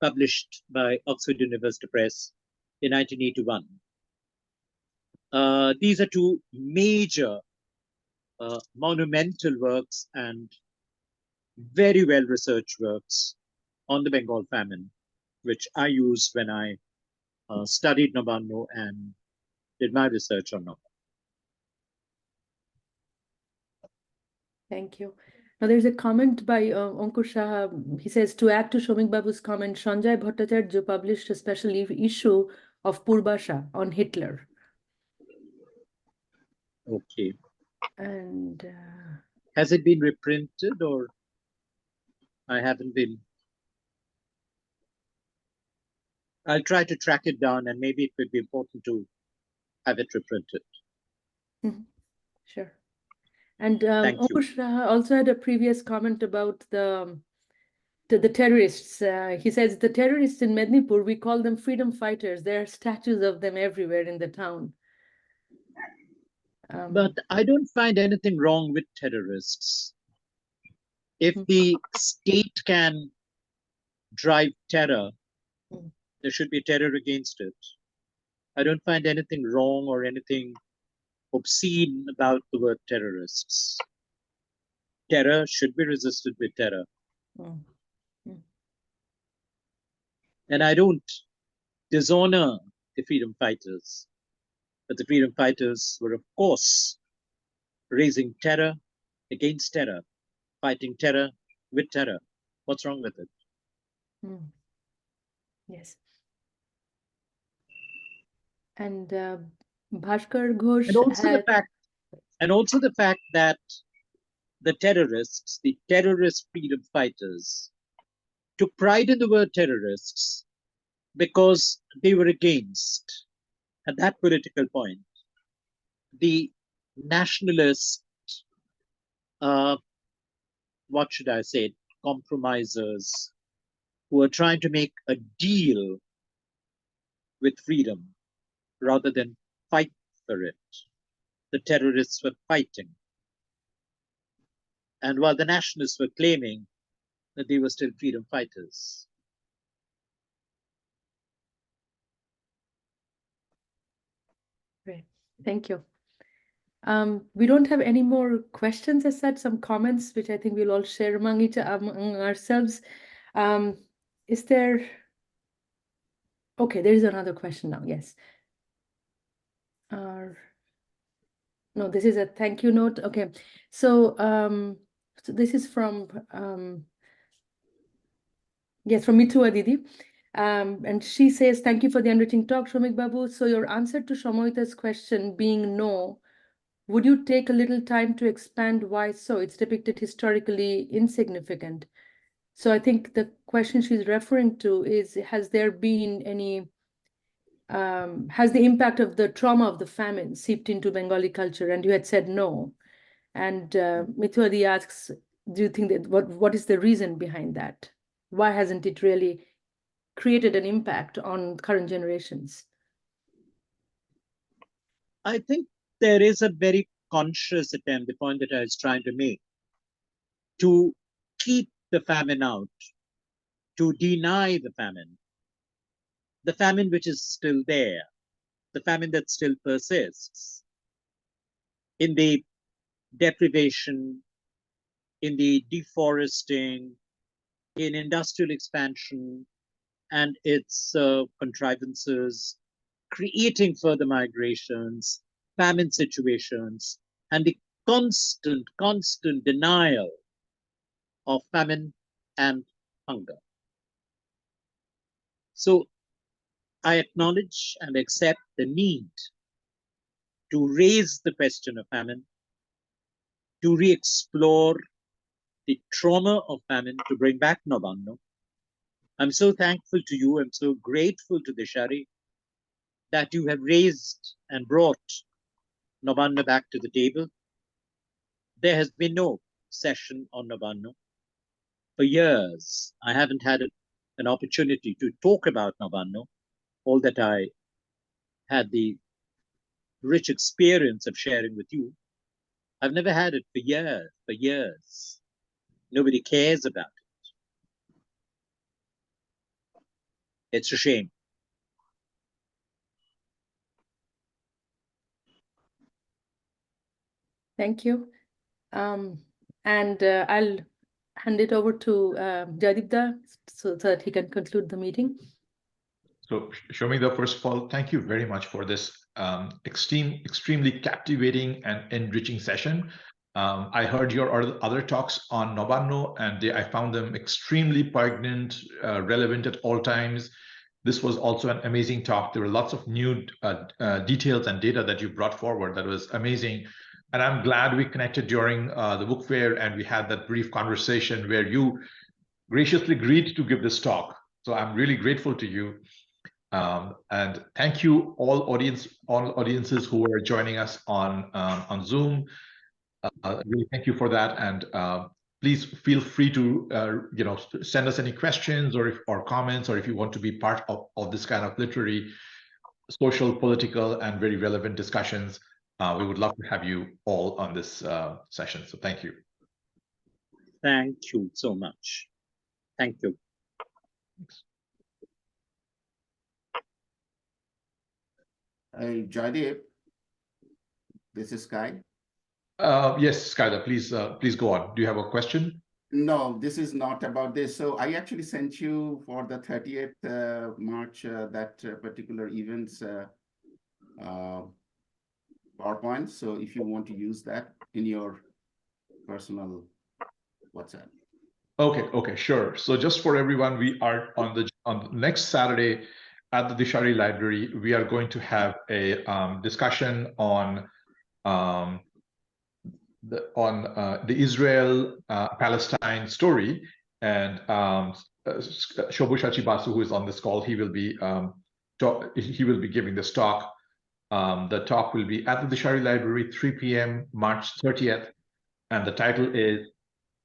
published by Oxford University Press in 1981. These are two major monumental works and very well-researched works on the Bengal famine, which I used when I studied Nabanno and did my research on Nabanno. Thank you. Now there's a comment by Ankur Shah. He says, to add to Samik Babu's comment, Sanjay Bhattacharya published a special issue of Purbasha on Hitler. Okay. And has it been reprinted, or I haven't been? I'll try to track it down, and maybe it would be important to have it reprinted. Sure. And Ankur Shah also had a previous comment about the terrorists. He says, the terrorists in Mednipur, we call them freedom fighters. There are statues of them everywhere in the town. But I don't find anything wrong with terrorists. If the state can drive terror, there should be terror against it. I don't find anything wrong or anything obscene about the word terrorists. Terror should be resisted with terror. And I don't dishonor the freedom fighters, but the freedom fighters were, of course, raising terror against terror, fighting terror with terror. What's wrong with it? Mm. Yes. And Bhaskar And Ghosh also the had, fact that the terrorists, the terrorist freedom fighters, took pride in the word terrorists because they were against, at that political point, the nationalist, what should I say, compromisers who were trying to make a deal with freedom rather than fight for it. The terrorists were fighting. And while the nationalists were claiming that they were still freedom fighters. great. Thank you. We don't have any more questions as such, some comments, which I think we'll all share among ourselves. Is there, okay, there is another question now, yes. No, this is a thank you note. Okay, so this is from yes, from Mitu Aditi. And she says, thank you for the enriching talk, Shomik Babu. So your answer to Shomoita's question being no, would you take a little time to expand why so? It's depicted historically insignificant. So I think the question she's referring to is, has there been any, has the impact of the trauma of the famine seeped into Bengali culture? And you had said no. And Mitu Adi asks, do you think that, what is the reason behind that? Why hasn't it really created an impact on current generations? I think there is a very conscious attempt, the point that I was trying to make, to keep the famine out, to deny the famine which is still there, the famine that still persists in the deprivation, in the deforesting, in industrial expansion and its contrivances, creating further migrations, famine situations, and the constant denial of famine and hunger. So I acknowledge and accept the need to raise the question of famine, to re-explore the trauma of famine, to bring back Nabanno. I'm so thankful to you, I'm so grateful to Dishari that you have raised and brought Nabanno back to the table. There has been no session on Nabanno. For years, I haven't had an opportunity to talk about Nabanno, all that I had the rich experience of sharing with you. I've never had it for years. Nobody cares about it. It's a shame. Thank you. And I'll hand it over to Jadipda so that he can conclude the meeting. So, Shomika, first of all, thank you very much for this extremely captivating and enriching session. I heard your other talks on Nabanno, and I found them extremely poignant, relevant at all times. This was also an amazing talk. There were lots of new details and data that you brought forward that was amazing. And I'm glad we connected during the book fair, and we had that brief conversation where you graciously agreed to give this talk. So I'm really grateful to you. And thank you all audiences who are joining us on Zoom. Really thank you for that, and please feel free to send us any questions or comments, or if you want to be part of this kind of literary, social, political, and very relevant discussions. We would love to have you all on this session. So thank you. Thank you so much. Thank you. Thanks. Jaideep, this is Sky. Yes, Skylar, please go on. Do you have a question? No, this is not about this. So I actually sent you for the 30th March that particular event's PowerPoint. So if you want to use that in your personal WhatsApp. Okay, sure. So just for everyone, we are on the next Saturday at the Dishari Library. We are going to have a discussion on the Israel-Palestine story, and Shobhu Basu, who is on this call, he will be giving this talk. The talk will be at the Dishari Library, 3 p.m. March 30th, and the title is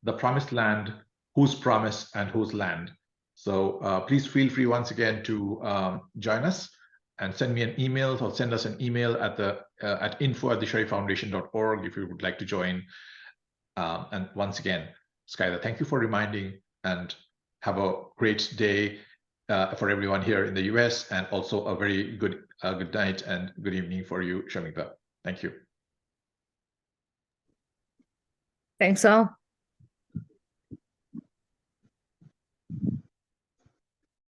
"The Promised Land: Whose Promise and Whose Land." So please feel free once again to join us and send me an email, or send us an email at info@disharifoundation.org if you would like to join. And once again, Skylar, thank you for reminding, and have a great day for everyone here in the US, and also a very good night and good evening for you, Shamika. Thank you. Thanks all.